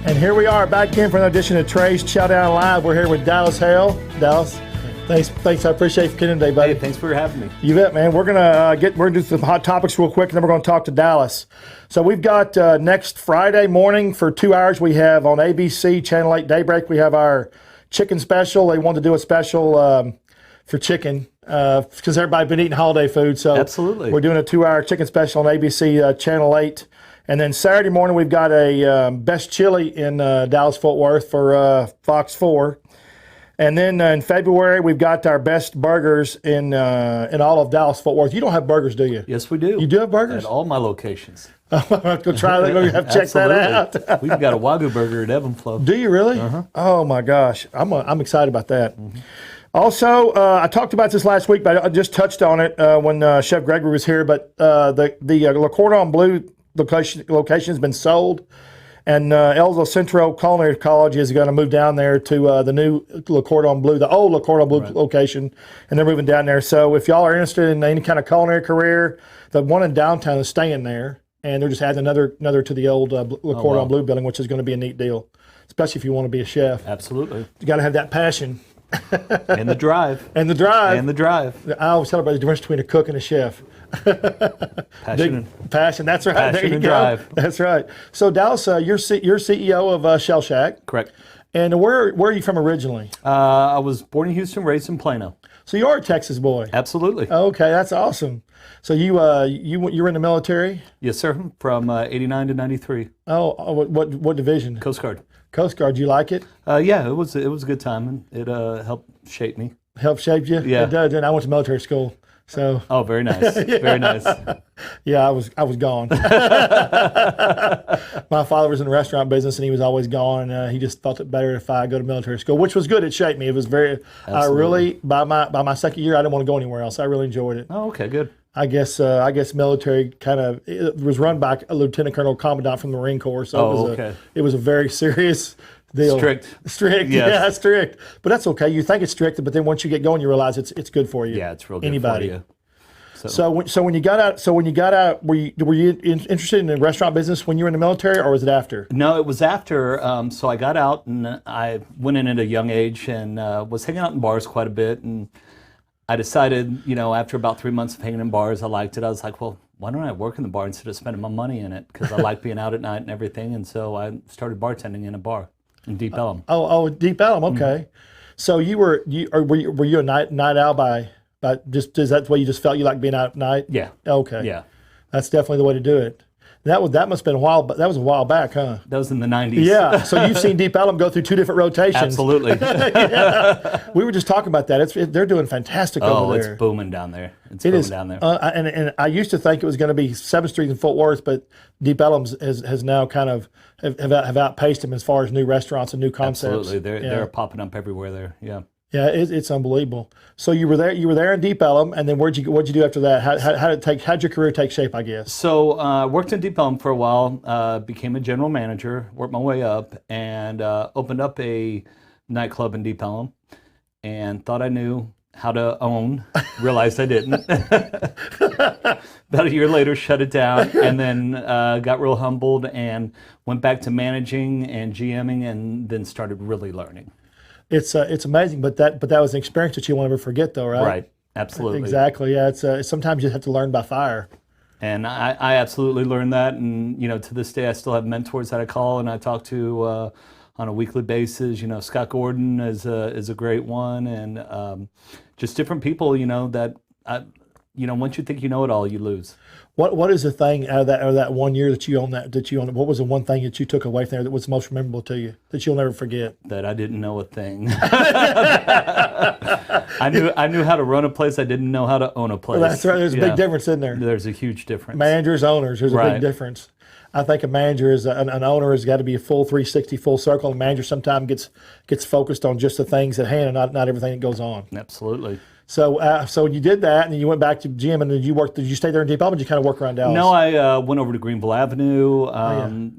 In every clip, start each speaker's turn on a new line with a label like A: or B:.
A: And here we are back in for another edition of Trey's Chow Down Live. We're here with Dallas Hale. Dallas, thanks. I appreciate you for getting today, buddy.
B: Hey, thanks for having me.
A: You bet, man. We're gonna do some hot topics real quick, and then we're gonna talk to Dallas. So we've got next Friday morning for 2 hours. We have on ABC Channel 8 Daybreak. We have our chicken special. They wanted to do a special for chicken because everybody's been eating holiday food. So
B: absolutely,
A: we're doing a 2-hour chicken special on ABC Channel 8. And then Saturday morning, we've got a best chili in Dallas-Fort Worth for Fox 4. And then in February, we've got our best burgers in all of Dallas-Fort Worth. You don't have burgers, do you?
B: Yes, we do.
A: You do have burgers?
B: At all my locations.
A: Go try that. We'll have to check that out.
B: We've got a Wagyu burger at Evanflow.
A: Do you really?
B: Uh-huh.
A: Oh, my gosh. I'm excited about that. Mm-hmm. Also, I talked about this last week, but I just touched on it when Chef Gregory was here. But the Le Cordon Bleu location has been sold, and El Centro Culinary College is going to move down there to the new Le Cordon Bleu, the old Le Cordon Bleu location, and they're moving down there. So if y'all are interested in any kind of culinary career, the one in downtown is staying there, and they're just adding another to the old Le Cordon Bleu building, which is going to be a neat deal, especially if you want to be a chef.
B: Absolutely. You
A: got to have that passion.
B: And the drive.
A: And the drive.
B: And the drive.
A: I always tell everybody the difference between a cook and a chef.
B: Passion.
A: That's right.
B: Passion
A: there you
B: and
A: go.
B: drive.
A: That's right. So Dallas, you're CEO of Shell Shack.
B: Correct.
A: And where are you from originally?
B: I was born in Houston, raised in Plano.
A: So you are a Texas boy.
B: Absolutely.
A: Okay, that's awesome. So you were in the military?
B: Yes, sir. From 89 to 93.
A: Oh, what division?
B: Coast Guard.
A: Coast Guard. Do you like it?
B: Yeah, it was a good time, and it helped shape me.
A: Helped shape you?
B: Yeah.
A: It does. And I went to military school. So.
B: Oh, very nice.
A: Yeah.
B: Very nice.
A: Yeah, I was gone. My father was in the restaurant business, and he was always gone. And he just felt it better if I go to military school, which was good. It shaped me. It was very. Absolutely. I really by my second year, I didn't want to go anywhere else. I really enjoyed it.
B: Oh, okay, good.
A: I guess military kind of it was run by a lieutenant colonel commandant from the Marine Corps. So it was a very serious deal.
B: Strict.
A: Yes. Yeah, strict. But that's okay. You think it's strict, but then once you get going, you realize it's good for you.
B: Yeah, it's real good
A: Anybody.
B: for you.
A: So when you got out, were you interested in the restaurant business when you were in the military, or was it after?
B: No, it was after. So I got out, and I went in at a young age, and was hanging out in bars quite a bit. And I decided, after about 3 months of hanging in bars, I liked it. I was like, well, why don't I work in the bar instead of spending my money in it? Because I like being out at night and everything. And so I started bartending in a bar in Deep Ellum.
A: Deep Ellum. Okay. Mm-hmm. So were you a night owl by just is that the way you just felt you like being out at night?
B: Yeah.
A: Okay.
B: Yeah.
A: That's definitely the way to do it. That must have been a while, but that was a while back, huh?
B: That was in the 90s.
A: Yeah. So you've seen Deep Ellum go through 2 different rotations.
B: Absolutely.
A: Yeah. We were just talking about that. They're doing fantastic over there.
B: Oh, it's booming down there. It is down there.
A: And I used to think it was going to be 7th Street in Fort Worth, but Deep Ellum has now kind of have outpaced them as far as new restaurants and new concepts.
B: Absolutely. They're popping up everywhere there. Yeah.
A: Yeah, it's unbelievable. So you were there in Deep Ellum, and then what'd you do after that? How'd your career take shape, I guess?
B: So worked in Deep Ellum for a while, became a general manager, worked my way up, and opened up a nightclub in Deep Ellum, and thought I knew how to own. Realized I didn't. About a year later, shut it down, and then got real humbled and went back to managing and GMing, and then started really learning.
A: It's amazing, but that was an experience that you won't ever forget, though, right?
B: Right, absolutely.
A: Exactly. Yeah, it's sometimes you have to learn by fire.
B: And I absolutely learned that, and to this day I still have mentors that I call and I talk to on a weekly basis. Scott Gordon is a great one, and just different people. That once you think you know it all, you lose.
A: What is the thing out of that 1 year that you own? What was the one thing that you took away from there that was most memorable to you that you'll never forget?
B: That I didn't know a thing. I knew how to run a place. I didn't know how to own a place.
A: Well, that's right. There's a big difference in there.
B: There's a huge difference.
A: Managers, owners. There's a big difference. I think a manager an owner has got to be a full 360, full circle. A manager sometimes gets focused on just the things at hand and not everything that goes on.
B: Absolutely.
A: So you did that, and then you went back to gym, and then you worked. Did you stay there in Deep Ellum, or did you kind of work around Dallas?
B: No, I went over to Greenville Avenue.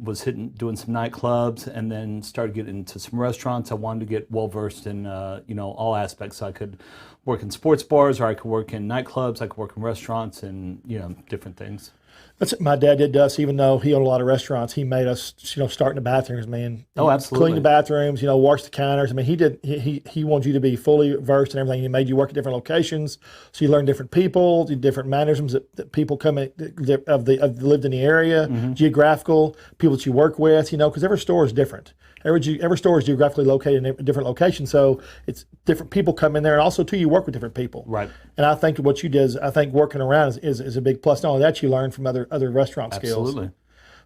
B: Was doing some nightclubs, and then started getting into some restaurants. I wanted to get well versed in all aspects. So I could work in sports bars, or I could work in nightclubs. I could work in restaurants, and different things.
A: That's what my dad did to us. Even though he owned a lot of restaurants, he made us, start in the bathrooms, man.
B: Oh, absolutely.
A: Clean the bathrooms, wash the counters. I mean, he did. He wanted you to be fully versed in everything. He made you work at different locations, so you learn different people, different mannerisms that people come in of lived in the area, geographical people that you work with. Because every store is different. Every store is geographically located in a different location, so it's different people come in there, and also too, you work with different people.
B: Right.
A: And I think what you did is, I think working around is a big plus. Not only that, you learn from other restaurant skills.
B: Absolutely.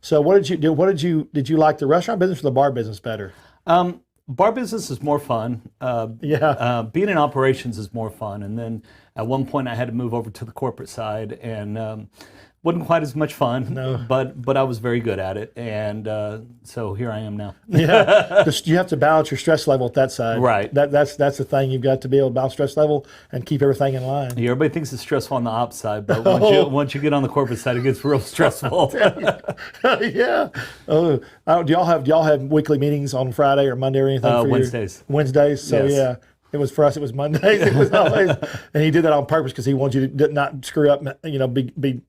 A: So what did you do? Did you like the restaurant business or the bar business better?
B: Bar business is more fun. Being in operations is more fun. And then at one point I had to move over to the corporate side, and wasn't quite as much fun.
A: No.
B: But I was very good at it, and so here I am now.
A: Yeah, you have to balance your stress level at that side.
B: Right.
A: That's the thing. You've got to be able to balance stress level and keep everything in line.
B: Yeah, everybody thinks it's stressful on the ops side, but once you get on the corporate side, it gets real stressful.
A: Yeah. Do y'all have weekly meetings on Friday or Monday or anything? For
B: Wednesdays.
A: Wednesdays. So
B: Yes.
A: yeah. It was for us. It was Mondays. It was always, and he did that on purpose because he wanted you to not screw up. Be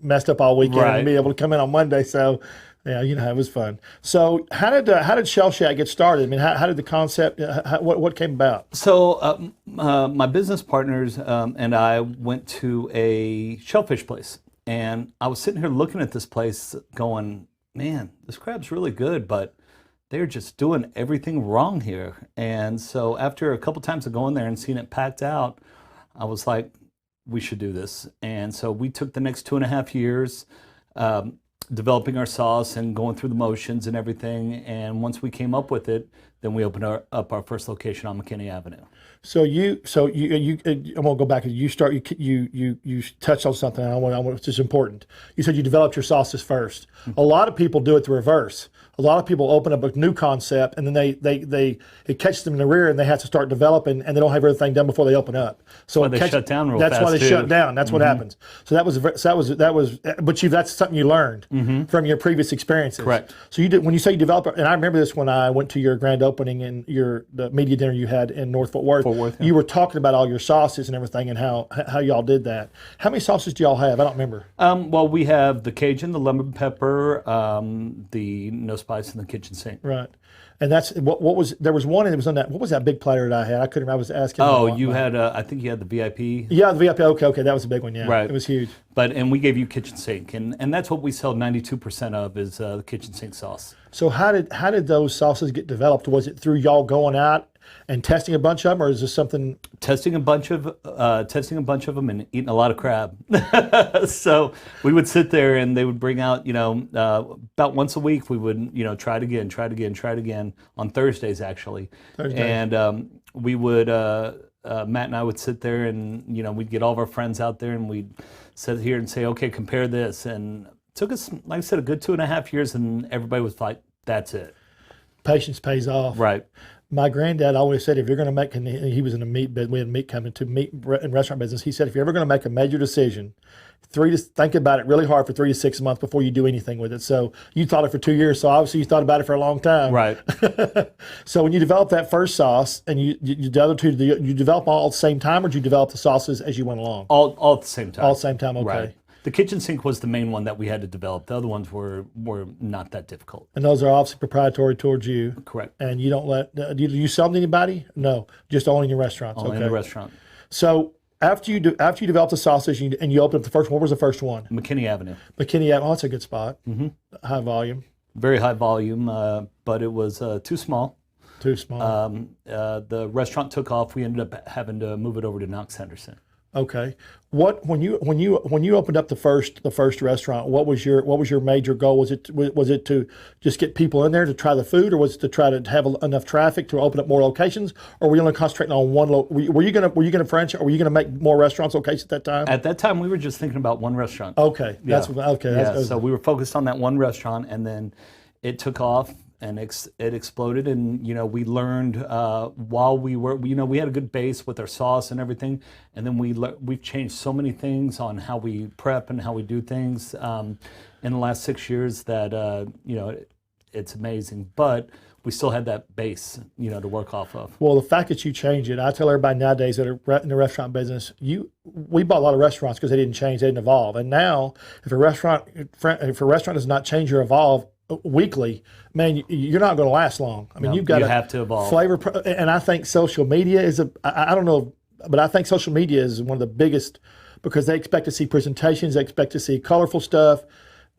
A: messed up all weekend
B: Right.
A: and be able to come in on Monday. So, yeah, it was fun. So, how did Shell Shack get started? I mean, how did the concept? What came about?
B: So my business partners and I went to a shellfish place, and I was sitting here looking at this place, going, "Man, this crab's really good, but they're just doing everything wrong here." And so after a couple times of going there and seeing it packed out, I was like, we should do this. And so we took the next 2.5 years developing our sauce and going through the motions and everything. And once we came up with it, then we opened up our first location on McKinney Avenue.
A: So you I'm gonna go back. You touched on something. Which is important. You said you developed your sauces first. A lot of people do it the reverse. A lot of people open up a new concept, and then it catches them in the rear, and they have to start developing, and they don't have everything done before they open up. So
B: they shut down real
A: That's
B: fast,
A: why they
B: too.
A: shut down. That's what happens. So that was. But that's something you learned from your previous experiences.
B: Correct.
A: So you did when you say you develop, and I remember this when I went to your grand opening and the media dinner you had in North Fort Worth.
B: Yeah.
A: You were talking about all your sauces and everything and how y'all did that. How many sauces do y'all have? I don't remember.
B: Well, we have the Cajun, the lemon pepper, the no spice, and the kitchen sink.
A: Right. And that's what was there was one and it was on that. What was that big platter that I had? I couldn't. I was asking.
B: Oh, you had I think you had the VIP.
A: Yeah, the VIP. Okay, that was a big one. Yeah,
B: Right.
A: It was huge.
B: And we gave you kitchen sink, and that's what we sell 92% of is the kitchen sink sauce.
A: So how did those sauces get developed? Was it through y'all going out and testing a bunch of them, or is this something?
B: Testing a bunch of them and eating a lot of crab. So we would sit there and they would bring out, about once a week we would, try it again on Thursdays actually. And we would, Matt and I would sit there and, we'd get all of our friends out there and we'd sit here and say, okay, compare this. And it took us, like I said, a good 2.5 years and everybody was like, that's it.
A: Patience pays off.
B: Right.
A: My granddad always said, if you're going to make, and he was in the meat business, we had meat coming to meat and restaurant business. He said, if you're ever going to make a major decision, think about it really hard for 3 to 6 months before you do anything with it. So you thought it for 2 years. So obviously you thought about it for a long time.
B: Right.
A: So when you develop that first sauce and the other two, you develop all at the same time, or did you develop the sauces as you went along?
B: All at the same time.
A: All at the same time. Okay.
B: Right. The kitchen sink was the main one that we had to develop. The other ones were not that difficult.
A: And those are obviously proprietary towards you.
B: Correct.
A: And you don't let, do you sell them to anybody? No, just only in your restaurants.
B: Only in the restaurant.
A: So after you develop the sausage and you open up the first one, what was the first one?
B: McKinney Avenue.
A: McKinney Avenue, that's a good spot. Mm-hmm. High volume.
B: Very high volume, but it was too small.
A: Too small.
B: The restaurant took off. We ended up having to move it over to Knox Henderson.
A: Okay. When you opened up the first restaurant, what was your major goal? Was it to just get people in there to try the food, or was it to try to have enough traffic to open up more locations, or were you only concentrating on one? Were you gonna franchise, or were you gonna make more restaurants locations at that time?
B: At that time, we were just thinking about one restaurant.
A: Okay.
B: Yeah.
A: So
B: we were focused on that one restaurant, and then it took off. And it exploded, and we learned while we were, we had a good base with our sauce and everything, and then we've changed so many things on how we prep and how we do things in the last 6 years that it's amazing. But we still had that base, to work off of.
A: Well, the fact that you change it, I tell everybody nowadays that are in the restaurant business, we bought a lot of restaurants because they didn't change, they didn't evolve. And now, if a restaurant does not change or evolve weekly, man, you're not going to last long. I mean,
B: No,
A: you've got
B: you have to evolve.
A: and I think social media is I don't know, but I think social media is one of the biggest because they expect to see presentations, they expect to see colorful stuff,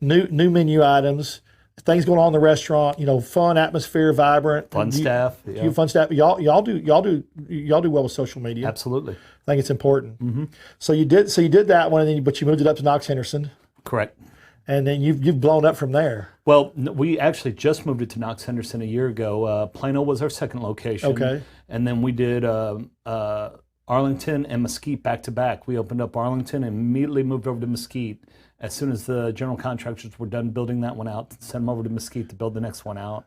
A: new menu items. Things going on in the restaurant, fun atmosphere, vibrant,
B: Fun staff. Yeah.
A: you fun staff. Y'all do well with social media.
B: Absolutely.
A: I think it's important. Mm-hmm. So you did that one, but you moved it up to Knox Henderson,
B: Correct.
A: and then you've blown up from there.
B: Well, we actually just moved it to Knox Henderson a year ago. Plano was our second location.
A: Okay.
B: And then we did Arlington and Mesquite back to back. We opened up Arlington and immediately moved over to Mesquite. As soon as the general contractors were done building that one out, sent them over to Mesquite to build the next one out.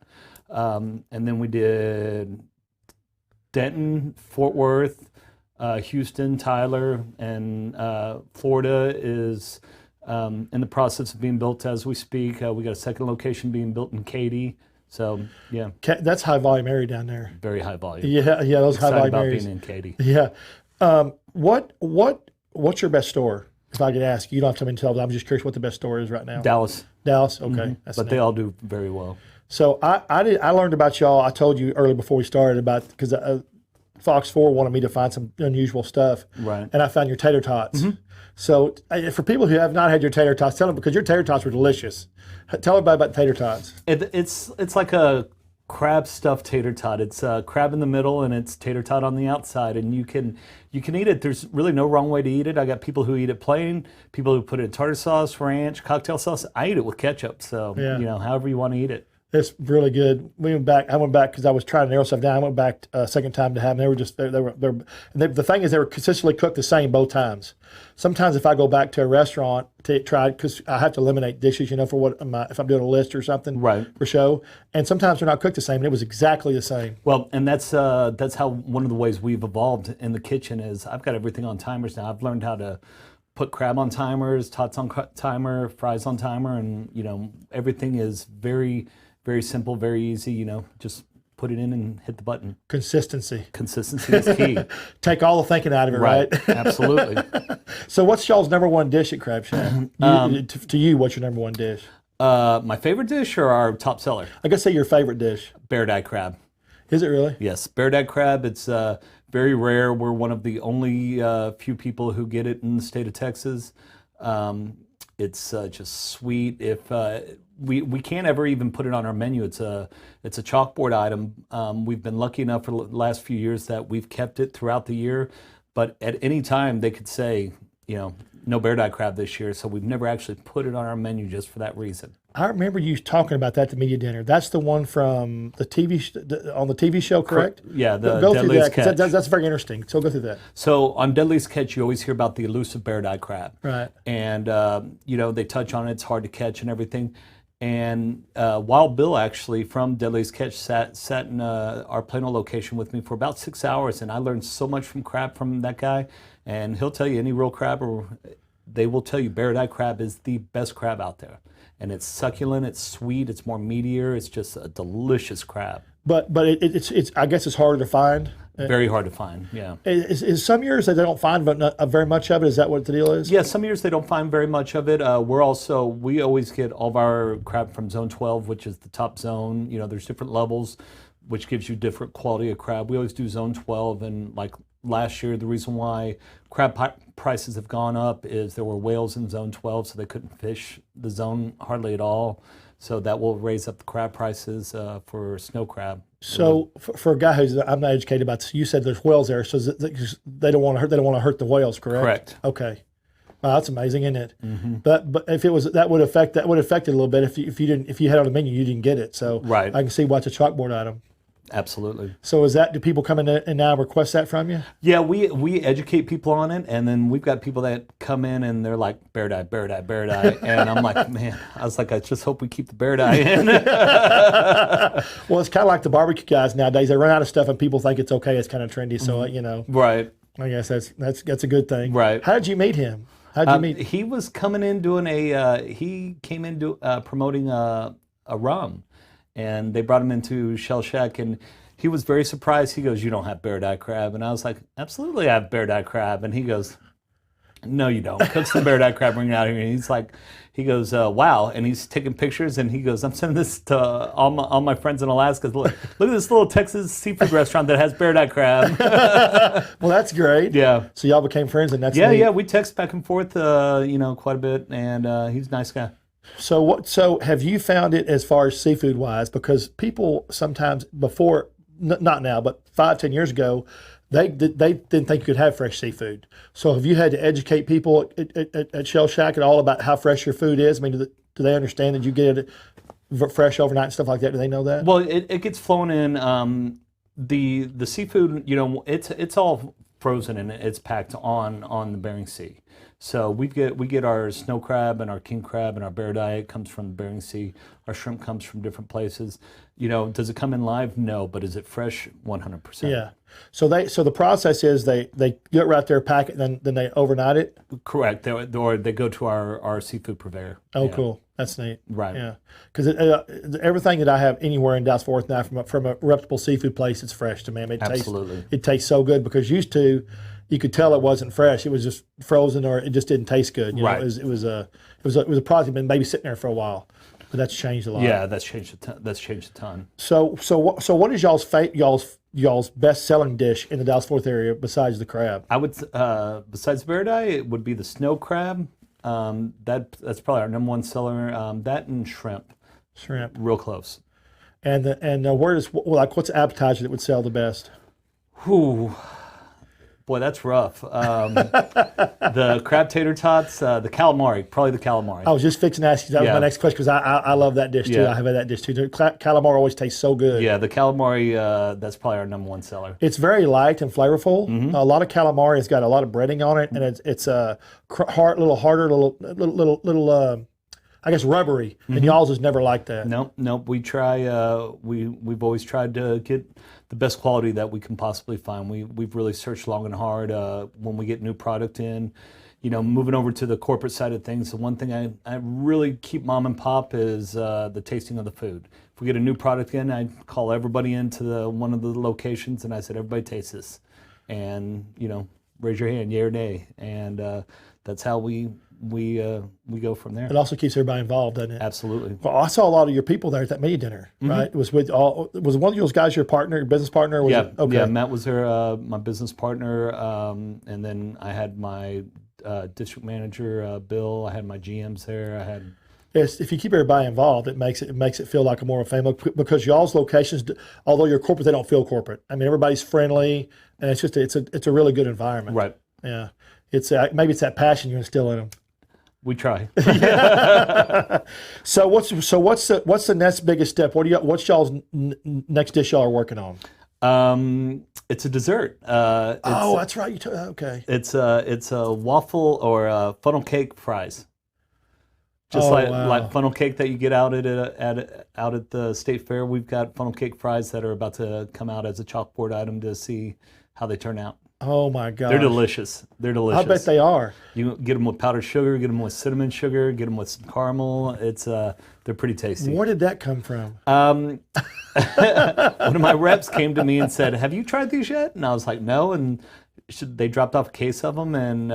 B: And then we did Denton, Fort Worth, Houston, Tyler, and Florida is in the process of being built as we speak. We got a second location being built in Katy. So, yeah.
A: That's high volume area down there.
B: Very high volume.
A: Yeah, those high volume
B: About
A: areas.
B: being in Katy.
A: Yeah. What's your best store? If I could ask, you don't have to tell me. I'm just curious what the best store is right now.
B: Dallas.
A: Dallas, okay.
B: Mm-hmm.
A: That's
B: But they all do very well.
A: So I learned about y'all. I told you earlier before we started about because Fox 4 wanted me to find some unusual stuff,
B: Right.
A: and I found your tater tots. Mm-hmm. So for people who have not had your tater tots, tell them because your tater tots were delicious. Tell everybody about the tater tots.
B: It's like a crab stuffed tater tot. It's crab in the middle and it's tater tot on the outside, and you can eat it. There's really no wrong way to eat it. I got people who eat it plain, people who put it in tartar sauce, ranch, cocktail sauce. I eat it with ketchup. So however you want to eat it.
A: It's really good. I went back because I was trying to narrow stuff down. I went back a second time to have them. They were just the thing is they were consistently cooked the same both times. Sometimes if I go back to a restaurant to try, because I have to eliminate dishes, for if I'm doing a list or something,
B: right,
A: for show. And sometimes they're not cooked the same. And it was exactly the same.
B: Well, and that's how one of the ways we've evolved in the kitchen is I've got everything on timers now. I've learned how to put crab on timers, tots on timer, fries on timer, and everything is very, very simple, very easy. Just put it in and hit the button.
A: Consistency
B: is key.
A: Take all the thinking out of it, right?
B: Absolutely.
A: So what's y'all's number one dish at Crab Shack? To you, what's your number one dish?
B: My favorite dish or our top seller?
A: I guess say your favorite dish.
B: Bear dye crab.
A: Is it really?
B: Yes, bear dye crab. It's very rare. We're one of the only few people who get it in the state of Texas. It's just sweet. If we can't ever even put it on our menu. It's a chalkboard item. We've been lucky enough for the last few years that we've kept it throughout the year. But at any time they could say, no bear dye crab this year. So we've never actually put it on our menu just for that reason.
A: I remember you talking about that at the media dinner. That's the one from the on the TV show, correct?
B: Yeah, the
A: go through
B: Deadliest
A: that.
B: Catch.
A: That's very interesting. So go through that.
B: So on Deadliest Catch, you always hear about the elusive bear dye crab.
A: Right.
B: And, they touch on it. It's hard to catch and everything. And Wild Bill actually from Deadliest Catch sat in our Plano location with me for about 6 hours, and I learned so much from crab from that guy. And he'll tell you any real crab, they will tell you bear dye crab is the best crab out there. And it's succulent, it's sweet, it's more meatier, it's just a delicious crab.
A: But it's I guess it's harder to find.
B: Very hard to find, yeah.
A: Is some years that they don't find very much of it? Is that what the deal is?
B: Yeah, some years they don't find very much of it. We always get all of our crab from Zone 12, which is the top zone. There's different levels, which gives you different quality of crab. We always do Zone 12, and like last year, the reason why crab prices have gone up is there were whales in Zone 12, so they couldn't fish the zone hardly at all. So that will raise up the crab prices for snow crab.
A: So for a guy I'm not educated about this, you said there's whales there, so they don't want to hurt. They don't want to hurt the whales, correct?
B: Correct.
A: Okay. Wow, that's amazing, isn't it?
B: Mm-hmm.
A: But if it was that would affect it a little bit if you had on the menu you didn't get it. So
B: right.
A: I can see why it's a chalkboard item.
B: Absolutely.
A: So do people come in and now request that from you?
B: Yeah, we educate people on it, and then we've got people that come in and they're like, bear dye, bear dye, bear dye. And I'm like, man, I just hope we keep the bear dye in.
A: Well, it's kind of like the barbecue guys nowadays. They run out of stuff and people think it's okay. It's kind of trendy. So,
B: Right.
A: I guess that's a good thing.
B: Right.
A: How did you meet him? How did you meet?
B: He was coming in doing he came in promoting a rum. and they brought him into Shell Shack, and he was very surprised. He goes, "You don't have bear dye crab," and I was like, "Absolutely, I have bear dye crab," and he goes, "No, you don't. Cook some bear dye crab, bring it out here." And he goes, "Wow!" And he's taking pictures, and he goes, "I'm sending this to all my friends in Alaska. Look at this little Texas seafood restaurant that has bear dye crab."
A: Well, that's great.
B: Yeah.
A: So y'all became friends, and that's
B: Yeah,
A: neat.
B: yeah. We text back and forth, quite a bit, and he's a nice guy.
A: So So have you found it as far as seafood wise? Because people sometimes before, not now, but 5, 10 years ago, they didn't think you could have fresh seafood. So have you had to educate people at Shell Shack at all about how fresh your food is? I mean, do they understand that you get it fresh overnight and stuff like that? Do they know that?
B: Well, it gets flown in. The seafood, it's all frozen and it's packed on the Bering Sea. So we get our snow crab and our king crab and our bear dye. It comes from the Bering Sea. Our shrimp comes from different places. Does it come in live? No, but is it fresh? 100%.
A: Yeah. So the process is they get right there, pack it, then they overnight it.
B: Correct. Or they go to our seafood purveyor.
A: Oh,
B: Yeah.
A: cool. That's neat.
B: Right.
A: Yeah. Because everything that I have anywhere in Dallas Fort Worth now from a reputable seafood place, it's fresh to me. I mean,
B: Absolutely.
A: It tastes so good because used to, you could tell it wasn't fresh. It was just frozen or it just didn't taste good. You know,
B: Right.
A: it was a product been maybe sitting there for a while, but that's changed a lot.
B: Yeah, that's changed a ton.
A: So what is y'all's best selling dish in the Dallas Fort Worth area besides the crab?
B: I would besides bear dye, it would be the snow crab. That's probably our number one seller. That and shrimp,
A: Shrimp.
B: real close.
A: And what's the appetizer that would sell the best?
B: Whew. Boy, that's rough. The crab tater tots, the calamari, probably the calamari.
A: I was just fixing to ask you. That was my next question because I love that dish too.
B: Yeah.
A: I have had that dish too. Calamari always tastes so good.
B: Yeah, the calamari, that's probably our number one seller.
A: It's very light and flavorful.
B: Mm-hmm.
A: A lot of calamari has got a lot of breading on it, and it's a little harder, little I guess rubbery. And y'all's is never like that.
B: Nope. We try. We've always tried to get the best quality that we can possibly find. We've really searched long and hard. When we get new product in, moving over to the corporate side of things, the one thing I really keep mom and pop is the tasting of the food. If we get a new product in, I call everybody into one of the locations and I said, everybody taste this, and raise your hand, yay or nay, and that's how we go from there.
A: It also keeps everybody involved, doesn't it?
B: Absolutely.
A: Well, I saw a lot of your people there at that media dinner, right? It was was one of those guys your partner, your business partner? Was it? Okay.
B: Yeah. Matt was there, my business partner, and then I had my district manager, Bill. I had my GMs there. I had.
A: Yes, if you keep everybody involved, it makes it feel like a more family because y'all's locations, although you're corporate, they don't feel corporate. I mean, everybody's friendly, and it's a really good environment.
B: Right.
A: Yeah. It's maybe it's that passion you instill in them.
B: We try.
A: So what's the next biggest step? What's y'all's next dish y'all are working on?
B: It's a dessert.
A: That's right. Okay.
B: It's a waffle or a funnel cake fries. Just
A: wow.
B: like funnel cake that you get out at the state fair. We've got funnel cake fries that are about to come out as a chalkboard item to see how they turn out.
A: Oh my God.
B: They're delicious.
A: I bet they are.
B: You get them with powdered sugar, get them with cinnamon sugar, get them with some caramel. They're pretty tasty.
A: Where did that come from?
B: One of my reps came to me and said, "Have you tried these yet?" And I was like, "No." And they dropped off a case of them, and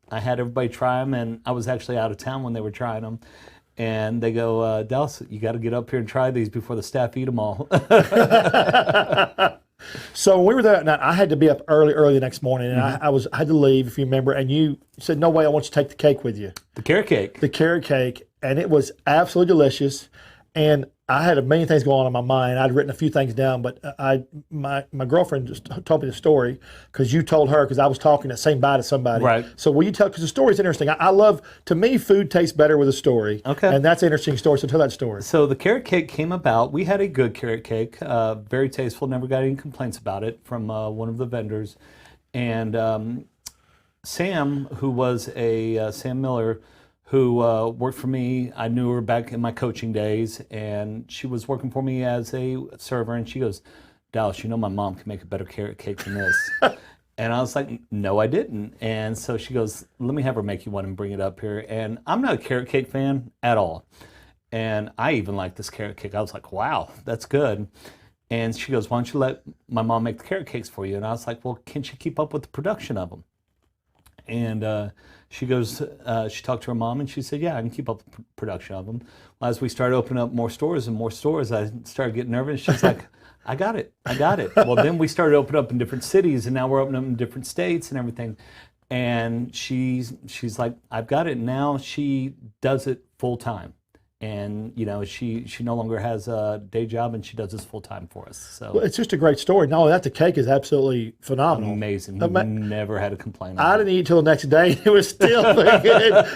B: I had everybody try them. And I was actually out of town when they were trying them. And they go, "Dallas, you got to get up here and try these before the staff eat them all."
A: So when we were there, now I had to be up early the next morning, and I had to leave, if you remember. And you said, "No way, I want you to take the cake with you."
B: The carrot cake.
A: The carrot cake, and it was absolutely delicious. And I had a million things going on in my mind. I'd written a few things down, but my girlfriend just told me the story because you told her because I was talking saying bye to somebody.
B: Right.
A: So will you tell? Because the story's interesting. I love. To me, food tastes better with a story.
B: Okay.
A: And that's an interesting story. So tell that story.
B: So the carrot cake came about. We had a good carrot cake, very tasteful. Never got any complaints about it from one of the vendors. And Sam, who was Sam Miller, who worked for me. I knew her back in my coaching days, and she was working for me as a server. And she goes, "Dallas, my mom can make a better carrot cake than this." And I was like, "No, I didn't." And so she goes, "Let me have her make you one and bring it up here." And I'm not a carrot cake fan at all. And I even liked this carrot cake. I was like, wow, that's good. And she goes, why don't you let my mom make the carrot cakes for you? And I was like, well, can't you keep up with the production of them? And she goes, she talked to her mom and she said, yeah, I can keep up with production of them. Well, as we started opening up more stores and more stores, I started getting nervous. She's like, I got it. Well, then we started opening up in different cities, and now we're opening up in different states and everything. And she's like, I've got it. Now she does it full time. And she no longer has a day job, and she does this full time for us. So
A: Well, it's just a great story. Not only that, the cake is absolutely phenomenal.
B: amazing. We've never had a complaint.
A: I didn't eat till the next day. It was still good.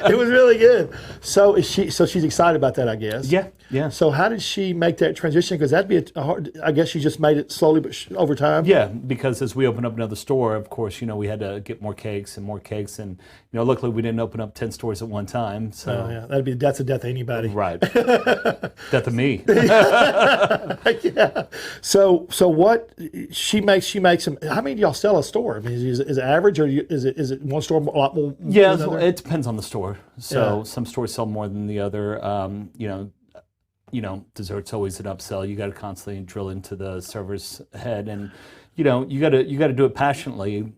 A: It was really good. So she's excited about that, I guess.
B: Yeah.
A: So how did she make that transition? Because that'd be a hard. I guess she just made it slowly, but over time.
B: Yeah, because as we opened up another store, of course, we had to get more cakes, and luckily we didn't open up 10 stores at one time. So
A: Yeah, that'd be that's a death of anybody.
B: Right. Death of me.
A: Yeah. So what she makes them. How many do y'all sell a store? I mean, is it average, or is it one store a lot more?
B: Yeah,
A: than another?
B: it depends on the store. So some stores sell more than the other. Dessert's always an upsell. You got to constantly drill into the server's head, and you got to do it passionately.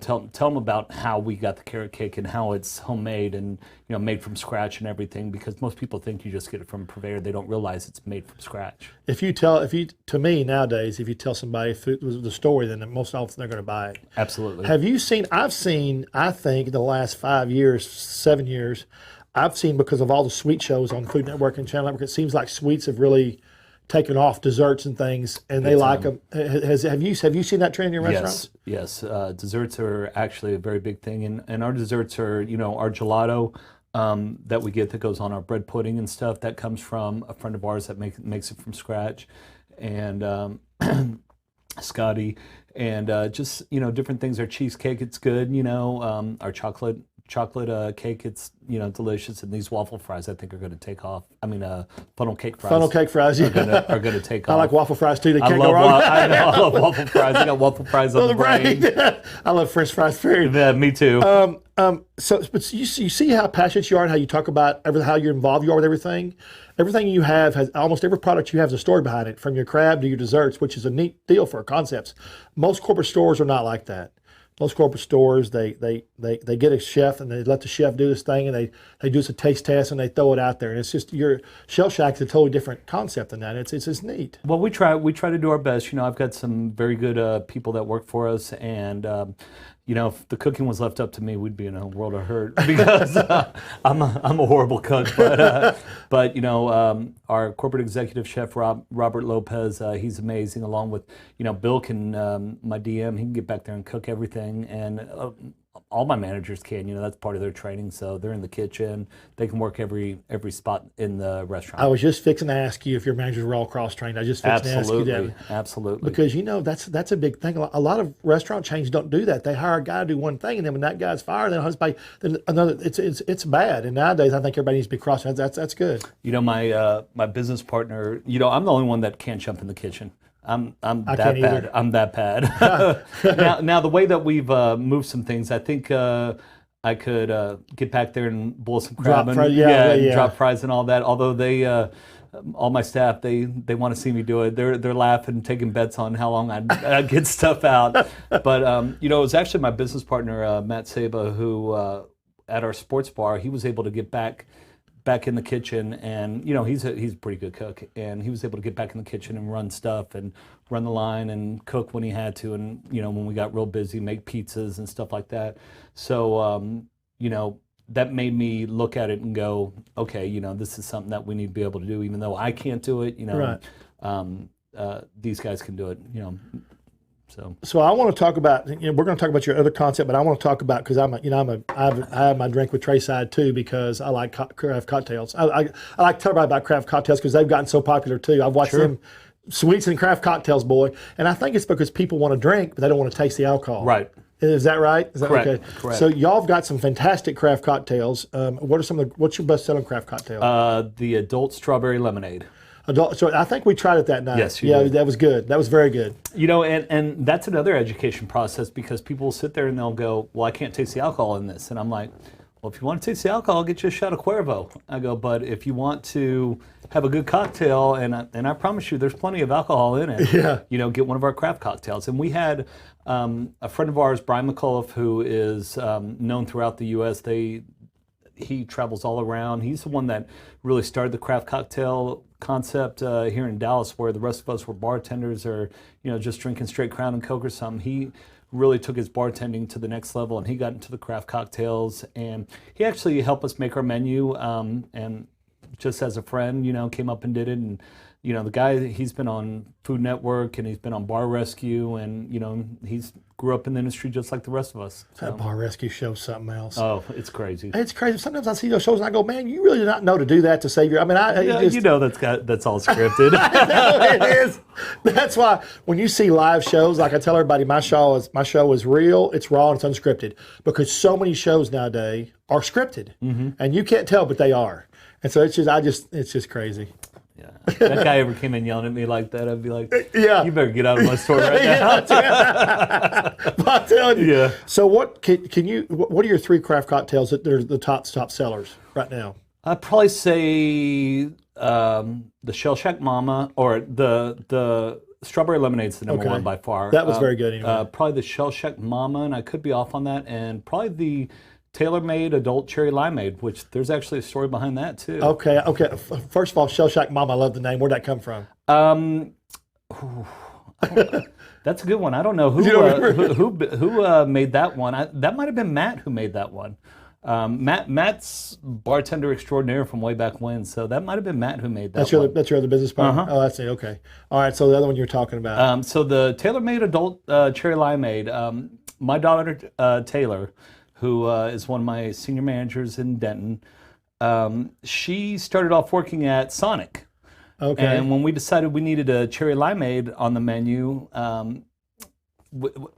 B: Tell them about how we got the carrot cake and how it's homemade and made from scratch and everything. Because most people think you just get it from a purveyor. They don't realize it's made from scratch.
A: To me nowadays, if you tell somebody if it was the story, then most often they're going to buy it.
B: Absolutely.
A: Have you seen? I think in the last 5 years, 7 years. I've seen, because of all the sweet shows on Food Network and Channel Network, it seems like sweets have really taken off, desserts and things, and they like them. Have you seen that trend in your restaurants?
B: Yes. Desserts are actually a very big thing, and our desserts are, our gelato that we get that goes on our bread pudding and stuff. That comes from a friend of ours that makes it from scratch, and Scotty, and just different things. Our cheesecake, it's good. Our chocolate cake, it's delicious, and these waffle fries I think are going to take off. I mean, funnel cake fries.
A: Funnel cake fries,
B: are going to take off.
A: I like waffle fries too. They can't go wrong.
B: I love waffle fries. I got waffle fries on the brain.
A: I love French fries. Period.
B: Yeah, me too.
A: But you see how passionate you are and how you talk about how you're involved you are with everything. Everything you have has, almost every product you have has a story behind it, from your crab to your desserts, which is a neat deal for concepts. Most corporate stores are not like that. Most corporate stores, they get a chef and they let the chef do this thing, and they do a taste test and they throw it out there. And it's just, your Shell Shack's a totally different concept than that. It's just neat.
B: Well, we try to do our best. I've got some very good people that work for us, and if the cooking was left up to me, we'd be in a world of hurt, because I'm a horrible cook. But our corporate executive chef Robert Lopez, he's amazing. Along with Bill can, my DM, he can get back there and cook everything, and all my managers can. That's part of their training. So they're in the kitchen. They can work every spot in the restaurant.
A: I was just fixing to ask you if your managers were all cross trained. I just fixing to ask you that.
B: Absolutely.
A: Because that's a big thing. A lot of restaurant chains don't do that. They hire a guy to do one thing, and then when that guy's fired, then another. It's bad. And nowadays, I think everybody needs to be cross trained. That's good.
B: My business partner. I'm the only one that can't jump in the kitchen. I'm that bad.
A: Either.
B: I'm that bad. Now the way that we've moved some things, I think I could get back there and boil some crab and drop fries and all that. Although they, all my staff, they want to see me do it. They're laughing, taking bets on how long I'd get stuff out. But it was actually my business partner Matt Saba who at our sports bar, he was able to get back in the kitchen, and he's a pretty good cook, and he was able to get back in the kitchen and run stuff and run the line and cook when he had to, and when we got real busy, make pizzas and stuff like that. So that made me look at it and go, okay, this is something that we need to be able to do, even though I can't do it.
A: Right.
B: These guys can do it.
A: So I want to talk about. We're going to talk about your other concept, but I want to talk about, because I have my drink with Trey side too, because I like craft cocktails. I like to tell everybody about craft cocktails because they've gotten so popular too. I've watched them, sweets and craft cocktails, boy, and I think it's because people want to drink, but they don't want to taste the alcohol.
B: Right.
A: Is that right? Is that
B: Correct.
A: Okay?
B: Correct.
A: So y'all have got some fantastic craft cocktails. What's your best selling craft cocktail?
B: The adult strawberry lemonade.
A: So I think we tried it that night.
B: Yes, you did.
A: That was good. That was very good.
B: And that's another education process, because people will sit there and they'll go, well, I can't taste the alcohol in this. And I'm like, well, if you want to taste the alcohol, I'll get you a shot of Cuervo. I go, but if you want to have a good cocktail, and I promise you, there's plenty of alcohol in it.
A: Yeah.
B: Get one of our craft cocktails. And we had a friend of ours, Brian McCullough, who is known throughout the U.S. He travels all around. He's the one that really started the craft cocktail concept here in Dallas, where the rest of us were bartenders or just drinking straight Crown and Coke or something. He really took his bartending to the next level, and he got into the craft cocktails, and he actually helped us make our menu, and just as a friend, came up and did it. And the guy, he's been on Food Network and he's been on Bar Rescue, and he's grew up in the industry just like the rest of us. So.
A: That Bar Rescue show's something else.
B: Oh, it's crazy.
A: It's crazy. Sometimes I see those shows and I go, man, you really do not know to do that to save your. I mean,
B: that's all scripted.
A: It is. That's why when you see live shows, like I tell everybody, my show is real, it's raw, and it's unscripted, because so many shows nowadays are scripted, and you can't tell, but they are. And so it's just crazy.
B: Yeah. If that guy ever came in yelling at me like that, I'd be like,
A: yeah,
B: you better get out of my store right now.
A: I'm telling you.
B: Yeah.
A: So what what are your 3 craft cocktails that are the top sellers right now?
B: I'd probably say the Shell Shack Mama, or the strawberry lemonade's the number one by far.
A: That was very good anyway.
B: Probably the Shell Shack Mama, and I could be off on that, and probably the tailor-made adult cherry limeade, which there's actually a story behind that too.
A: Okay. First of all, Shell Shack Mama, I love the name. Where'd that come from?
B: That's a good one. I don't know who made that one. That might have been Matt who made that one. Matt's bartender extraordinaire from way back when, so that might have been Matt who made that one.
A: That's your other business partner? Oh, that's it. Okay. All right, so the other one you're talking about.
B: So the tailor-made adult cherry limeade, my daughter Taylor, who is one of my senior managers in Denton, she started off working at Sonic.
A: Okay.
B: And when we decided we needed a cherry limeade on the menu,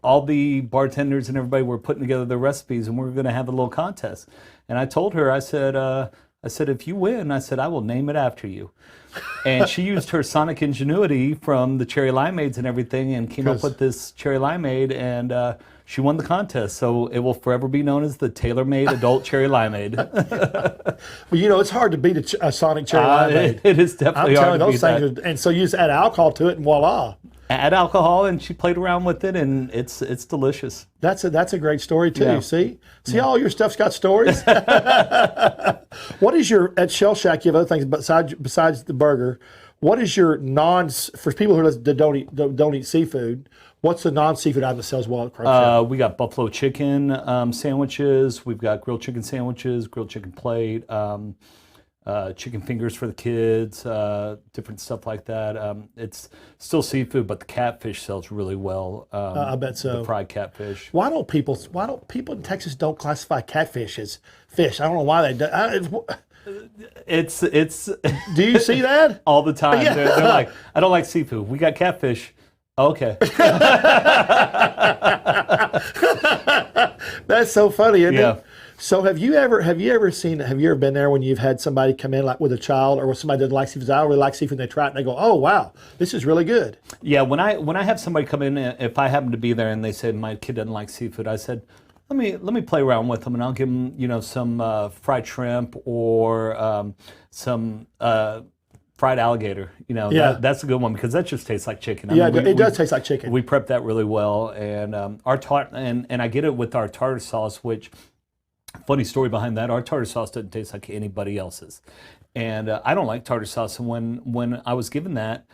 B: all the bartenders and everybody were putting together their recipes, and we were going to have a little contest. And I told her, I said, if you win, I will name it after you. And she used her Sonic ingenuity from the cherry limeades and everything, and came up with this cherry limeade, and she won the contest. So it will forever be known as the tailor-made adult cherry limeade.
A: Well, it's hard to beat a Sonic cherry limeade.
B: It is definitely hard to beat that.
A: And so you just add alcohol to it, and voila.
B: Add alcohol, and she played around with it, and it's delicious.
A: That's a great story too.
B: Yeah.
A: See, all your stuff's got stories. What is at Shell Shack? You have other things besides the burger. What is your for people who don't eat seafood? What's the non-seafood item that sells well at Craft Shack?
B: We got buffalo chicken sandwiches. We've got grilled chicken sandwiches, grilled chicken plate. Chicken fingers for the kids, different stuff like that. It's still seafood, but the catfish sells really well.
A: I bet so.
B: The fried catfish.
A: Why don't people in Texas don't classify catfish as fish? I don't know why they do.
B: It's
A: Do you see that?
B: all the time?
A: Yeah.
B: They're like, I don't like seafood. We got catfish. Okay.
A: That's so funny, isn't
B: Yeah.
A: it? So have you ever been there when you've had somebody come in like with a child or with somebody that doesn't like seafood? I don't really like seafood, and they try it and they go, oh wow, this is really good.
B: Yeah, when I have somebody come in, if I happen to be there and they say my kid doesn't like seafood, I said, let me play around with them, and I'll give them some fried shrimp or some fried alligator.
A: Yeah.
B: That's a good one because that just tastes like chicken.
A: It does taste like chicken.
B: We prep that really well, and and I get it with our tartar sauce, which. Funny story behind that, our tartar sauce doesn't taste like anybody else's. And I don't like tartar sauce. And when I was given that,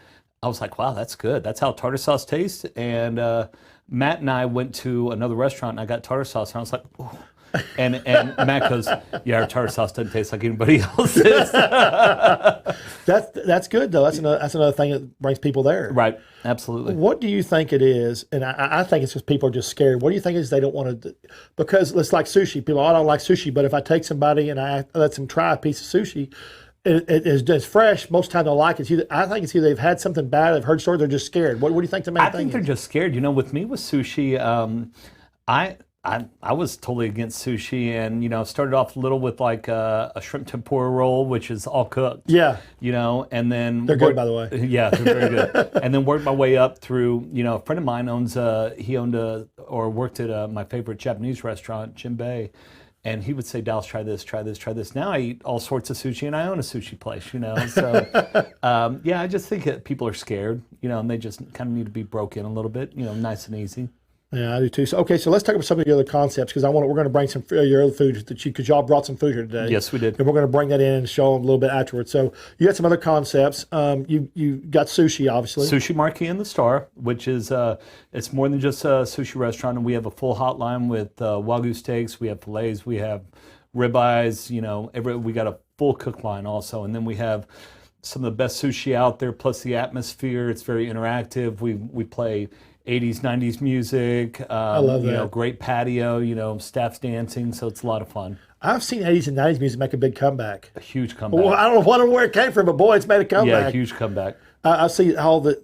B: I was like, wow, that's good. That's how tartar sauce tastes. And Matt and I went to another restaurant and I got tartar sauce. And I was like, ooh. And Matt goes, yeah, our tartar sauce doesn't taste like anybody else's.
A: That's good though. That's another thing that brings people there.
B: Right, absolutely.
A: What do you think it is? And I think it's because people are just scared. What do you think it is they don't want to? Because it's like sushi. People, I don't like sushi, but if I take somebody and I let them try a piece of sushi, it is fresh. Most of the time they'll like it. I think it's either they've had something bad, they've heard stories, they're just scared. What do you think the main thing is?
B: I think they're just scared. With me with sushi, I was totally against sushi, and started off a little with like a shrimp tempura roll, which is all cooked.
A: Yeah.
B: And then
A: they're good, by the way.
B: Yeah, they're very good. And then worked my way up through. A friend of mine worked at my favorite Japanese restaurant, Jinbei, And he would say, Dallas, try this, try this, try this. Now I eat all sorts of sushi, and I own a sushi place, you know. So, yeah, I just think that people are scared, you know, and they just kind of need to be broke in a little bit, you know, nice and easy.
A: Yeah, I do too. So, okay, so let's talk about some of the other concepts because we're going to bring some of your other food because y'all brought some food here today.
B: Yes, we did.
A: And we're going to bring that in and show them a little bit afterwards. So you got some other concepts. You got sushi, obviously.
B: Sushi Marquee and the Star, which is it's more than just a sushi restaurant, and we have a full hotline with Wagyu steaks, we have fillets, we have ribeyes, you know, we got a full cook line also, and then we have some of the best sushi out there. Plus the atmosphere, it's very interactive. We play 80s, 90s music.
A: I love that.
B: You know, great patio. You know, staff's dancing, so it's a lot of fun.
A: I've seen 80s and 90s music make a big comeback.
B: A huge comeback.
A: Well, I don't know where it came from, but boy, it's made a comeback.
B: Yeah, huge comeback.
A: I see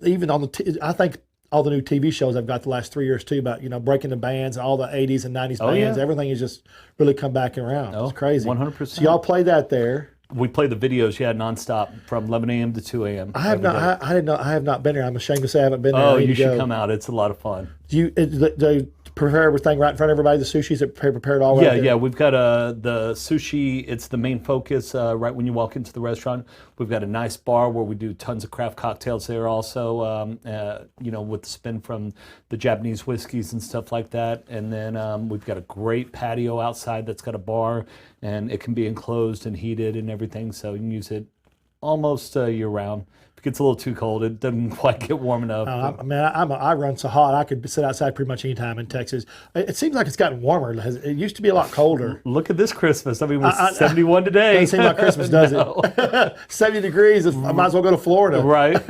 A: even on I think all the new TV shows I've got the last 3 years too about, you know, breaking the bands and all the 80s and 90s bands.
B: Yeah.
A: Everything has just really come back around. It's crazy.
B: 100%.
A: So y'all play that there.
B: We play the videos, nonstop from 11 a.m. to 2 a.m.
A: I have not been there. I'm ashamed to say I haven't been there.
B: Oh, you should come out. It's a lot of fun.
A: Do you prepare everything right in front of everybody? The sushi's prepared all right?
B: Yeah. We've got the sushi. It's the main focus right when you walk into the restaurant. We've got a nice bar where we do tons of craft cocktails there also, you know, with the spin from the Japanese whiskeys and stuff like that. And then we've got a great patio outside that's got a bar, and it can be enclosed and heated and everything, so you can use it almost year-round. If it gets a little too cold, it doesn't quite get warm enough.
A: I run so hot I could sit outside pretty much any time in Texas. It seems like it's gotten warmer. It used to be a lot colder.
B: Look at this Christmas. I mean, we're 71 today.
A: Doesn't seem like Christmas, does it? 70 degrees. I might as well go to Florida.
B: Right.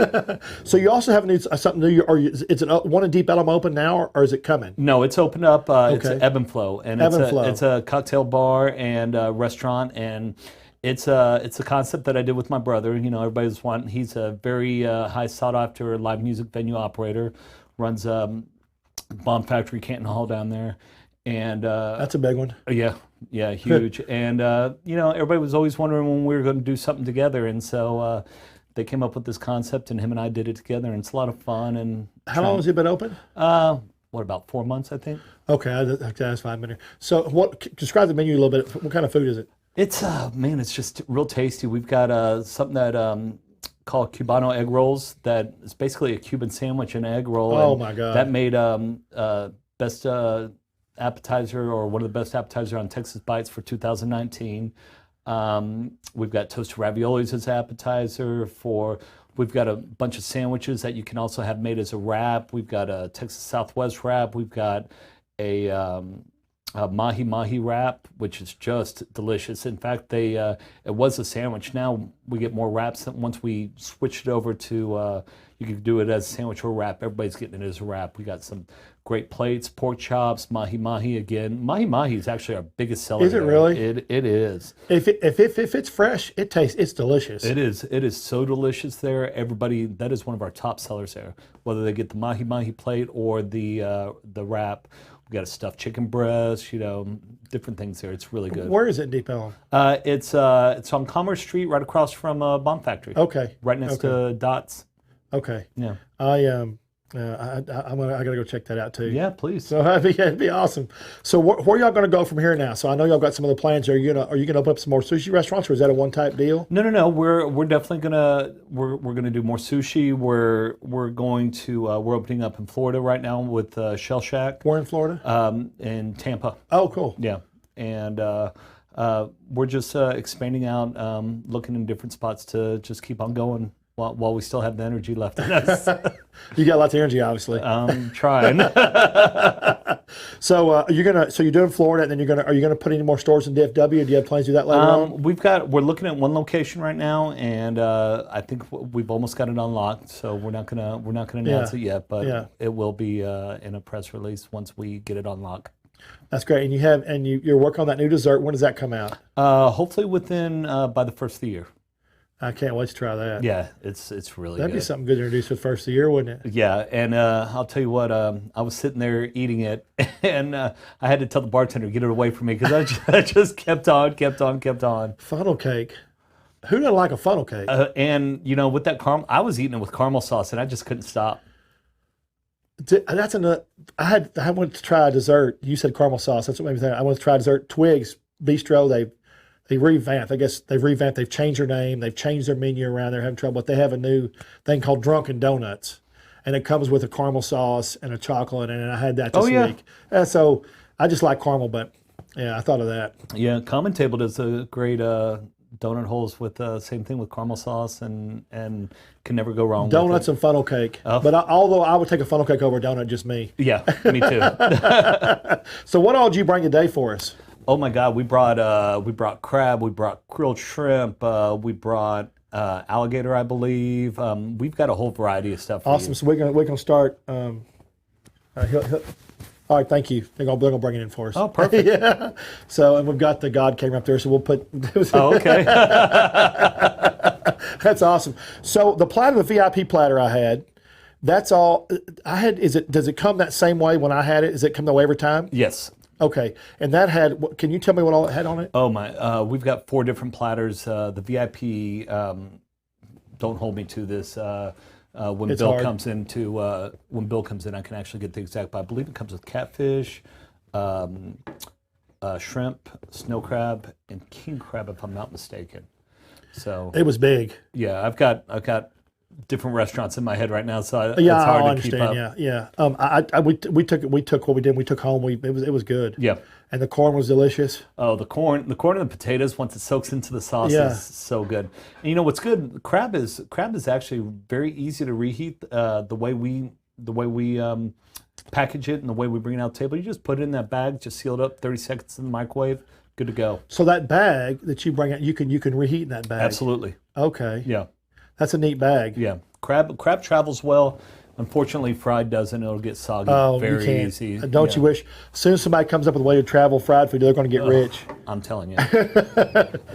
A: So you also have something new, or it's one in Deep Ellum open now, or is it coming?
B: No, it's opened up. It's Ebb and Flow, and it's a cocktail bar and restaurant, and it's a concept that I did with my brother. You know, everybody's wanting. He's a very high sought after live music venue operator. Runs Bomb Factory Canton Hall down there, and
A: that's a big one.
B: Yeah, huge. And you know, everybody was always wondering when we were going to do something together, and so they came up with this concept, and him and I did it together, and it's a lot of fun. And
A: how long has it been open?
B: About 4 months, I think.
A: Okay, that's fine. So, describe the menu a little bit. What kind of food is it?
B: It's it's just real tasty. We've got something that called Cubano egg rolls. That is basically a Cuban sandwich and egg roll.
A: Oh my God!
B: That made best appetizer, or one of the best appetizers on Texas Bites for 2019. We've got toasted raviolis as appetizer. We've got a bunch of sandwiches that you can also have made as a wrap. We've got a Texas Southwest wrap. We've got a mahi wrap, which is just delicious. In fact, it was a sandwich. Now we get more wraps. Once we switched it over to, you can do it as a sandwich or wrap. Everybody's getting it as a wrap. We got some great plates, pork chops, mahi again. Mahi is actually our biggest seller.
A: Is it really?
B: It is.
A: If it's fresh, it's delicious.
B: It is so delicious there. Everybody, that is one of our top sellers there. Whether they get the mahi plate or the wrap. We got a stuffed chicken breast, you know, different things there. It's really good.
A: Where is it in Deep Ellum?
B: It's on Commerce Street, right across from Bomb Factory.
A: Okay.
B: Right next to Dots.
A: Okay.
B: Yeah.
A: I gotta go check that out too.
B: Yeah, please.
A: So that'd be awesome. So where y'all gonna go from here now? So I know y'all got some other plans. Are you gonna open up some more sushi restaurants, or is that a one type deal?
B: No. We're definitely gonna do more sushi. We're going to we're opening up in Florida right now with Shell Shack.
A: Where in Florida?
B: In Tampa.
A: Oh, cool.
B: Yeah, and we're just expanding out, looking in different spots to just keep on going. While we still have the energy left in us.
A: You got lots of energy, obviously.
B: Trying.
A: So you're doing Florida, and then are you gonna put any more stores in DFW? Do you have plans to do that later on?
B: We're looking at one location right now, and I think we've almost got it unlocked. So we're not gonna announce it yet, but it will be in a press release once we get it unlocked.
A: That's great. And you're working on that new dessert. When does that come out?
B: Hopefully within by the first of the year.
A: I can't wait to try that.
B: Yeah, it's really
A: That'd
B: good.
A: be something good to introduce for the first of the year, wouldn't it?
B: Yeah, and I'll tell you what, I was sitting there eating it, and I had to tell the bartender to get it away from me because I just kept on.
A: Funnel cake. Who doesn't like a funnel cake?
B: And, you know, with that caramel, I was eating it with caramel sauce, and I just couldn't stop.
A: That's another. I went to try a dessert. You said caramel sauce. That's what made me think. I went to try dessert. Twigs bistro. They revamped. I guess they've revamped. They've changed their name. They've changed their menu around. They're having trouble, but they have a new thing called Drunken Donuts, and it comes with a caramel sauce and a chocolate. And I had that this week. So I just like caramel, but yeah, I thought of that.
B: Yeah, Common Table does a great donut holes with same thing with caramel sauce and can never go wrong.
A: Donuts
B: with
A: and funnel cake.
B: Oh.
A: But although I would take a funnel cake over a donut, just me.
B: Yeah, me too.
A: So what all did you bring today for us?
B: Oh my God, we brought crab, we brought grilled shrimp, we brought alligator, I believe. We've got a whole variety of stuff.
A: Awesome.
B: For
A: So we're gonna start. All right, thank you. They're gonna bring it in for us.
B: Oh, perfect.
A: Yeah. So and we've got the God camera up there, so we'll put.
B: Oh, okay.
A: That's awesome. So the platter, the VIP platter I had, that's all I had. Does it come that same way when I had it? Does it come that way every time?
B: Yes.
A: Okay. And that had. Can you tell me what all it had on it?
B: Oh my, we've got 4 different platters. The VIP, don't hold me to this. When
A: It's
B: Bill
A: hard.
B: comes in, I can actually get the exact. But I believe it comes with catfish, shrimp, snow crab, and king crab, if I'm not mistaken. So
A: It was big.
B: yeah, I've got different restaurants in my head right now, so
A: Yeah,
B: it's hard
A: I
B: to keep
A: understand.
B: up.
A: Yeah. We took what we did. We took home. It was good.
B: Yeah.
A: And the corn was delicious.
B: Oh, the corn and the potatoes, once it soaks into the sauce,
A: Yeah.
B: is so good. And you know what's good? Crab is actually very easy to reheat. The way we package it and the way we bring it out to the table, you just put it in that bag, just seal it up, 30 seconds in the microwave, good to go.
A: So that bag that you bring out, you can reheat in that bag.
B: Absolutely.
A: Okay.
B: Yeah.
A: That's a neat bag.
B: Yeah. Crab travels well. Unfortunately, fried doesn't. It'll get soggy
A: Oh,
B: very
A: you can't.
B: easy.
A: Don't
B: Yeah.
A: you wish? As soon as somebody comes up with a way to travel fried food, they're going to get rich.
B: I'm telling you.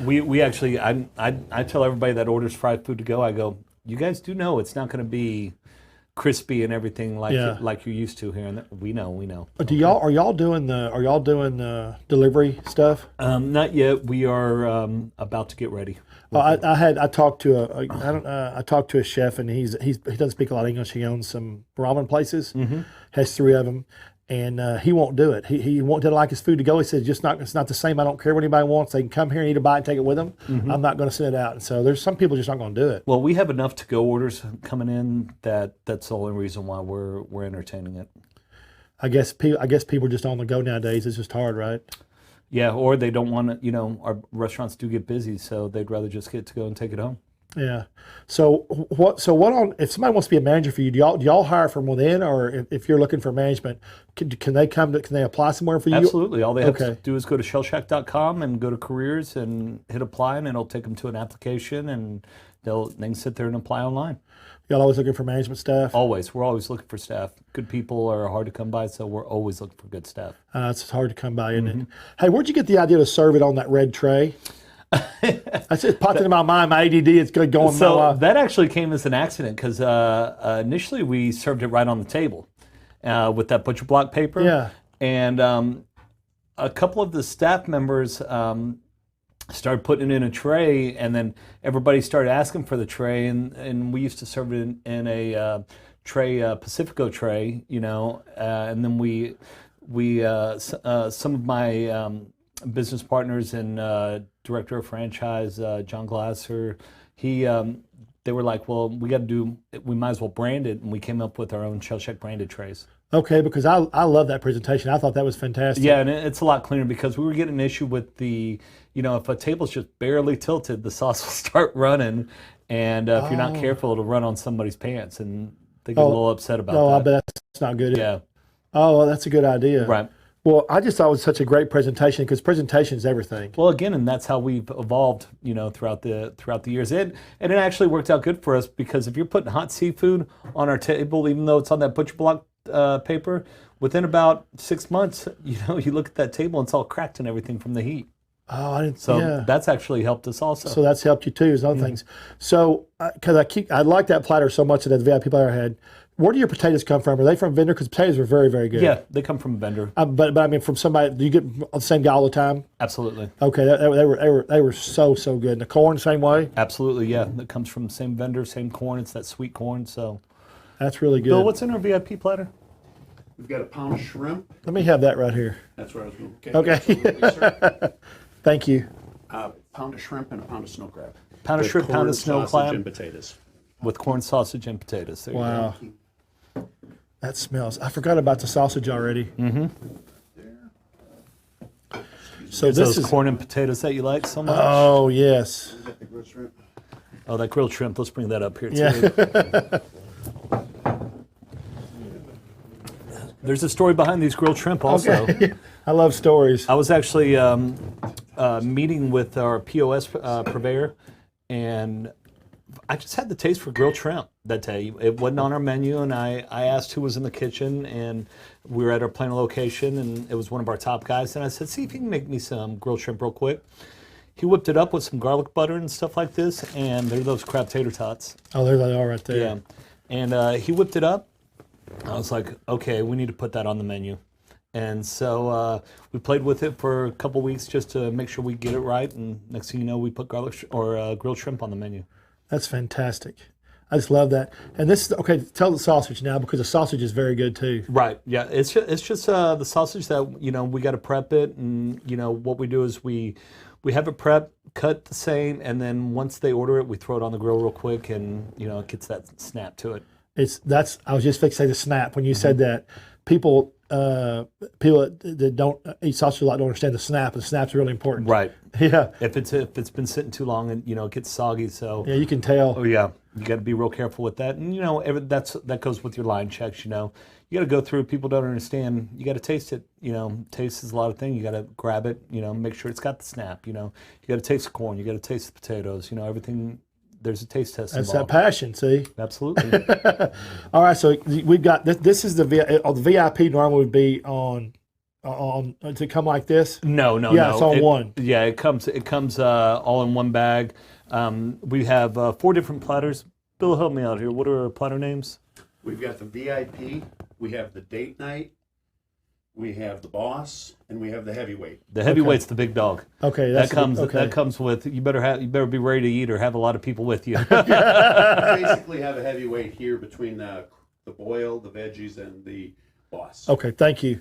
B: we actually, I tell everybody that orders fried food to go, I go, you guys do know it's not going to be crispy and everything like you're used to here. And we know.
A: Are y'all doing delivery stuff?
B: Not yet. We are about to get ready.
A: I talked to a chef, and he doesn't speak a lot of English. He owns some ramen places, has 3 of them, and he won't do it. He didn't like his food to go. He said it's not the same. I don't care what anybody wants. They can come here and eat a bite and take it with them. I'm not going to send it out. And so there's some people just not going to do it.
B: Well, we have enough to-go orders coming in that's the only reason why we're entertaining it.
A: I guess people are just on the go nowadays. It's just hard, right?
B: Yeah, or they don't want to, our restaurants do get busy, so they'd rather just get to go and take it home.
A: Yeah. So what if somebody wants to be a manager for you, do y'all hire from within, or if you're looking for management, can they apply somewhere for you?
B: Absolutely. All they have to do is go to shellshack.com and go to careers and hit apply, and it'll take them to an application, and they can sit there and apply online.
A: Y'all always looking for management staff?
B: Always. We're always looking for staff. Good people are hard to come by, so we're always looking for good staff.
A: It's hard to come by, isn't it? Hey, where'd you get the idea to serve it on that red tray? It popped into my mind. My ADD is good going.
B: So that actually came as an accident because initially we served it right on the table with that butcher block paper.
A: Yeah.
B: And a couple of the staff members started putting it in a tray, and then everybody started asking for the tray, and we used to serve it in a tray, Pacifico tray, and then we some of my business partners and director of franchise, John Glasser, they were like, well, we might as well brand it, and we came up with our own Shell Shack branded trays.
A: Okay, because I love that presentation. I thought that was fantastic.
B: Yeah, and it's a lot cleaner because we were getting an issue with if a table's just barely tilted, the sauce will start running, and if you're not careful, it'll run on somebody's pants, and they get a little upset about that.
A: Oh, I bet that's not good.
B: Yeah.
A: Oh, well, that's a good idea.
B: Right.
A: Well, I just thought it was such a great presentation because presentation is everything.
B: Well, again, and that's how we've evolved, throughout the years. And it actually worked out good for us because if you're putting hot seafood on our table, even though it's on that butcher block paper, within about 6 months, you look at that table and it's all cracked and everything from the heat.
A: Oh, I didn't.
B: So
A: yeah.
B: that's actually helped us also.
A: So that's helped you too, is other things. So, because I like that platter so much that the VIP platter I had. Where do your potatoes come from? Are they from vendor? Because potatoes are very, very good.
B: Yeah, they come from a vendor.
A: But I mean, from somebody. Do you get the same guy all the time?
B: Absolutely.
A: Okay, they were so good. And the corn, same way.
B: Absolutely, yeah. It comes from the same vendor, same corn. It's that sweet corn. So
A: that's really good.
B: Bill, what's in our VIP platter?
C: We've got a pound of shrimp.
A: Let me have that right here.
C: That's where I was going. Okay.
A: Okay.
C: Absolutely, sir.
A: Thank you.
C: Pound of shrimp and a pound of snow crab.
B: Pound of
C: With
B: shrimp, pound
C: corn,
B: of snow
C: sausage,
B: crab.
C: and potatoes.
B: With corn, sausage, and potatoes. There you
A: Wow. That smells. I forgot about the sausage already. Mm-hmm. So
B: go.
A: this
B: Those
A: is
B: corn and potatoes that you like so much.
A: Oh, yes.
C: The grilled shrimp.
B: Oh, that grilled shrimp. Let's bring that up here too.
A: Yeah.
B: There's a story behind these grilled shrimp also.
A: Okay. I love stories.
B: I was actually meeting with our POS purveyor, and I just had the taste for grilled shrimp that day. It wasn't on our menu, and I asked who was in the kitchen, and we were at our planning location, and it was one of our top guys, and I said, see if you can make me some grilled shrimp real quick. He whipped it up with some garlic butter and stuff like this, and they're those crab tater tots.
A: Oh, there they are right there.
B: Yeah. And he whipped it up. I was like, okay, we need to put that on the menu. And so we played with it for a couple weeks just to make sure we get it right. And next thing you know, we put grilled shrimp on the menu.
A: That's fantastic. I just love that. And this, okay, tell the sausage now because the sausage is very good too.
B: Right. Yeah. It's just the sausage that, we got to prep it. And, what we do is we have it prepped, cut the same, and then once they order it, we throw it on the grill real quick, and it gets that snap to it.
A: I was just fixing to say the snap when you said that. People that don't eat sausage a lot don't understand the snap. The snap's really important.
B: Right.
A: Yeah.
B: If it's been sitting too long and it gets soggy, so
A: Yeah, you can tell.
B: oh yeah, you got to be real careful with that. And that goes with your line checks. You got to go through. People don't understand. You got to taste it. Taste is a lot of things. You got to grab it. Make sure it's got the snap. You got to taste the corn. You got to taste the potatoes. Everything. There's a taste test
A: That's
B: involved.
A: that passion, see?
B: Absolutely.
A: All right, so we've got this is the VIP normally would be on to come like this.
B: No.
A: Yeah, it's on one.
B: Yeah, it comes all in one bag. We have 4 different platters. Bill, help me out here. What are our platter names?
C: We've got the VIP. We have the date night. We have the boss, and we have the heavyweight.
B: The heavyweight's the big dog.
A: Okay,
B: That comes with you better be ready to eat or have a lot of people with you.
C: We basically have a heavyweight here between the boil, the veggies, and the boss.
A: Okay, thank you.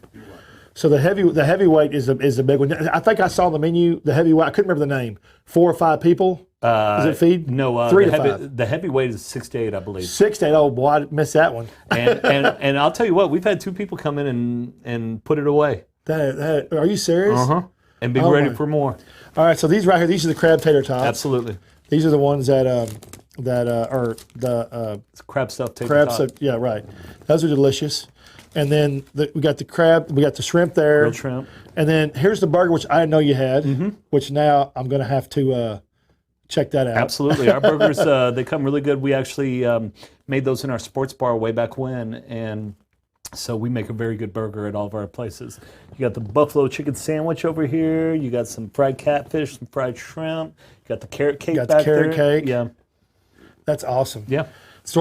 A: So the heavyweight is a big one. I think I saw the menu. The heavyweight, I couldn't remember the name. 4 or 5 people. Is it feed?
B: No,
A: 3 to 5.
B: The heavyweight is 6 to 8, I believe.
A: 6 to 8. Oh boy, I missed that one.
B: and I'll tell you what, we've had 2 people come in and put it away.
A: Are you serious?
B: And be
A: Oh,
B: ready
A: my.
B: for more.
A: All right, so these right here, these are the crab tater tots.
B: Absolutely.
A: These are the ones that are the
B: It's crab stuff.
A: crab. So, yeah, right. Those are delicious. And then we got the crab, we got the shrimp there.
B: Grilled shrimp.
A: And then here's the burger, which I didn't know you had, which now I'm going to have to check that out.
B: Absolutely. Our burgers, they come really good. We actually made those in our sports bar way back when, and so we make a very good burger at all of our places. You got the buffalo chicken sandwich over here. You got some fried catfish, some fried shrimp. You got the carrot cake
A: Got the
B: back
A: carrot
B: there.
A: cake.
B: Yeah.
A: That's awesome.
B: Yeah.
A: That's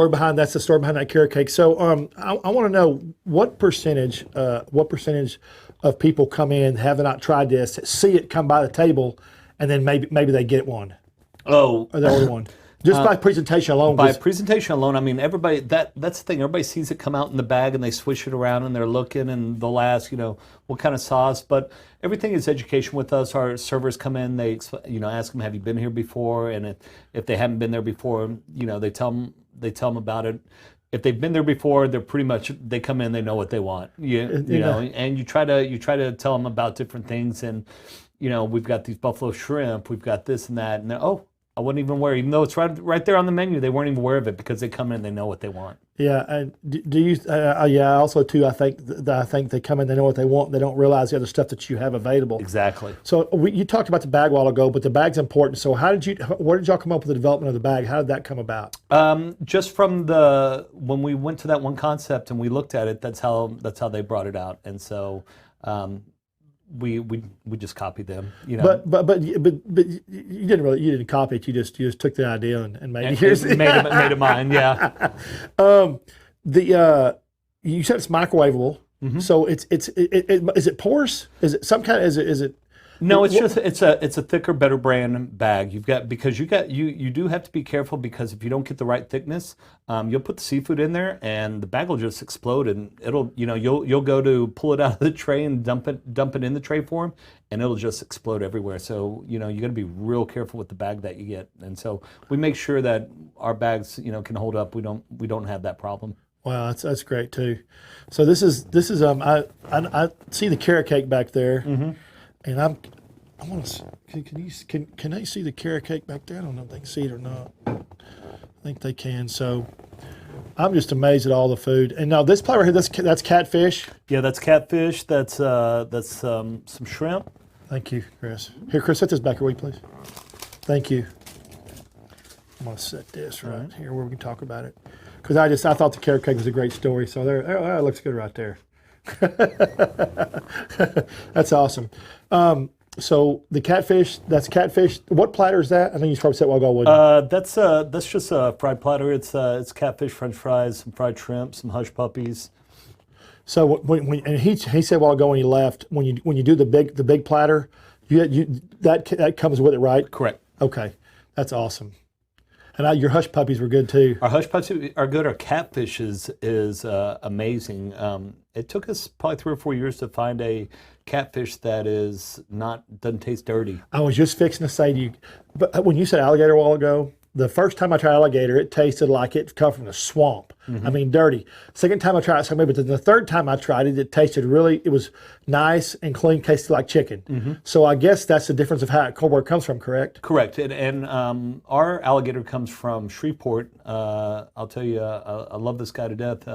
A: the story behind that carrot cake. So I want to know what percentage of people come in, have not tried this, see it come by the table, and then maybe they get one.
B: Oh,
A: Or they order one. Just by presentation alone.
B: by
A: just-
B: presentation alone, I mean, everybody, that's the thing. Everybody sees it come out in the bag and they swish it around and they're looking and they'll ask, what kind of sauce. But everything is education with us. Our servers come in, they, ask them, have you been here before? And if they haven't been there before, they tell them about it. If they've been there before, they're pretty much, they come in, they know what they want. And you try to tell them about different things. And, we've got these buffalo shrimp, we've got this and that. And I wasn't even aware, even though it's right there on the menu, they weren't even aware of it because they come in and they know what they want.
A: Yeah, and do you? Yeah, also too. I think they come in, they know what they want. They don't realize the other stuff that you have available.
B: Exactly.
A: So you talked about the bag a while ago, but the bag's important. So where did y'all come up with the development of the bag? How did that come about?
B: Just from when we went to that one concept and we looked at it, that's how they brought it out, and so. We just copied them,
A: But you didn't copy it. You just took the idea and made it yours.
B: made it mine. Yeah.
A: You said it's microwavable. So is it porous? Is it some kind? Is it?
B: No, it's just it's a thicker, better brand bag. You do have to be careful because if you don't get the right thickness, you'll put the seafood in there and the bag will just explode and you'll go to pull it out of the tray and dump it in the tray form and it'll just explode everywhere. So you got to be real careful with the bag that you get. And so we make sure that our bags can hold up. We don't have that problem.
A: Wow, that's great too. So this is I see the carrot cake back there. Mm-hmm. And I want to. Can they see the carrot cake back there? I don't know if they can see it or not. I think they can. So I'm just amazed at all the food. And now this plate right here, that's catfish.
B: Yeah, that's catfish. That's some shrimp.
A: Thank you, Chris. Here, Chris, set this back here, will you, please? Thank you. I'm gonna set this right here where we can talk about it because I thought the carrot cake was a great story. So there, it looks good right there. That's awesome. So the catfish, that's catfish. What platter is that? I think you probably said a while ago, wouldn't you?
B: That's just a fried platter. It's catfish, French fries, some fried shrimp, some hush puppies.
A: So and he said a while ago when he left, when you do the big platter, that comes with it, right?
B: Correct.
A: Okay, that's awesome. And your hush puppies were good too.
B: Our hush puppies are good. Our catfish is amazing. It took us probably 3 or 4 years to find a catfish that doesn't taste dirty.
A: I was just fixing to say to you, but when you said alligator a while ago, the first time I tried alligator, it tasted like it come from the swamp. Mm-hmm. I mean, dirty. Second time I tried it, so maybe, but the third time I tried it, it was nice and clean, tasted like chicken. Mm-hmm. So I guess that's the difference of where it comes from, correct?
B: Correct. And our alligator comes from Shreveport. I'll tell you, I love this guy to death.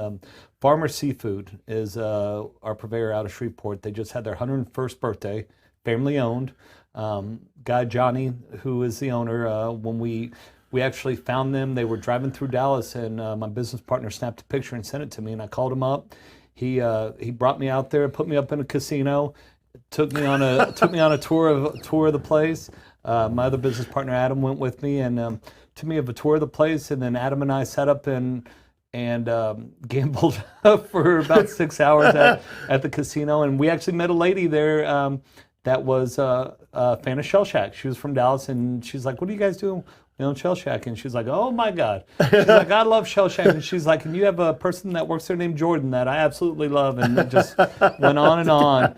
B: Farmer Seafood is our purveyor out of Shreveport. They just had their 101st birthday, family owned. Guy Johnny, who is the owner, when we actually found them. They were driving through Dallas, and my business partner snapped a picture and sent it to me. And I called him up. He brought me out there, put me up in a casino, took me on a tour of the place. My other business partner Adam went with me and took me of a tour of the place. And then Adam and I sat up and gambled for about 6 hours at the casino. And we actually met a lady there that was a fan of Shell Shack. She was from Dallas, and she's like, "What are you guys doing?" Shell Shack, and she's like, "Oh my God!" She's like, "I love Shell Shack," and she's like, "And you have a person that works there named Jordan that I absolutely love," and it just went on and on.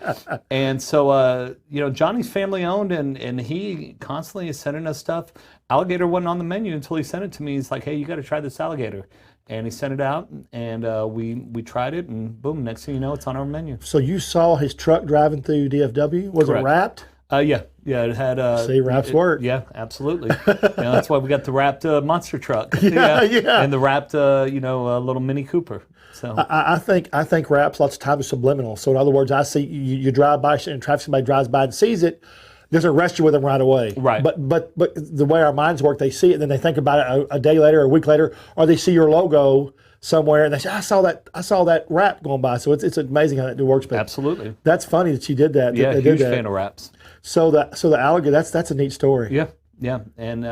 B: And so, Johnny's family owned, and he constantly is sending us stuff. Alligator wasn't on the menu until he sent it to me. He's like, "Hey, you got to try this alligator," and he sent it out, and we tried it, and boom! Next thing you know, it's on our menu.
A: So you saw his truck driving through DFW? Was
B: Correct.
A: It wrapped?
B: Yeah, it had.
A: See, wraps work.
B: Yeah, absolutely. That's why we got the wrapped monster truck.
A: Yeah.
B: And the wrapped, little Mini Cooper. So
A: I think wraps lots of times are subliminal. So in other words, I see you drive by and somebody drives by and sees it, doesn't arrest you with them right away.
B: Right.
A: But the way our minds work, they see it and then they think about it a day later, or a week later, or they see your logo somewhere and they say, I saw that wrap going by. So it's amazing how that works. But
B: absolutely.
A: That's funny that you did that.
B: Yeah, huge fan of wraps.
A: So the alligator, that's a neat story.
B: Yeah, and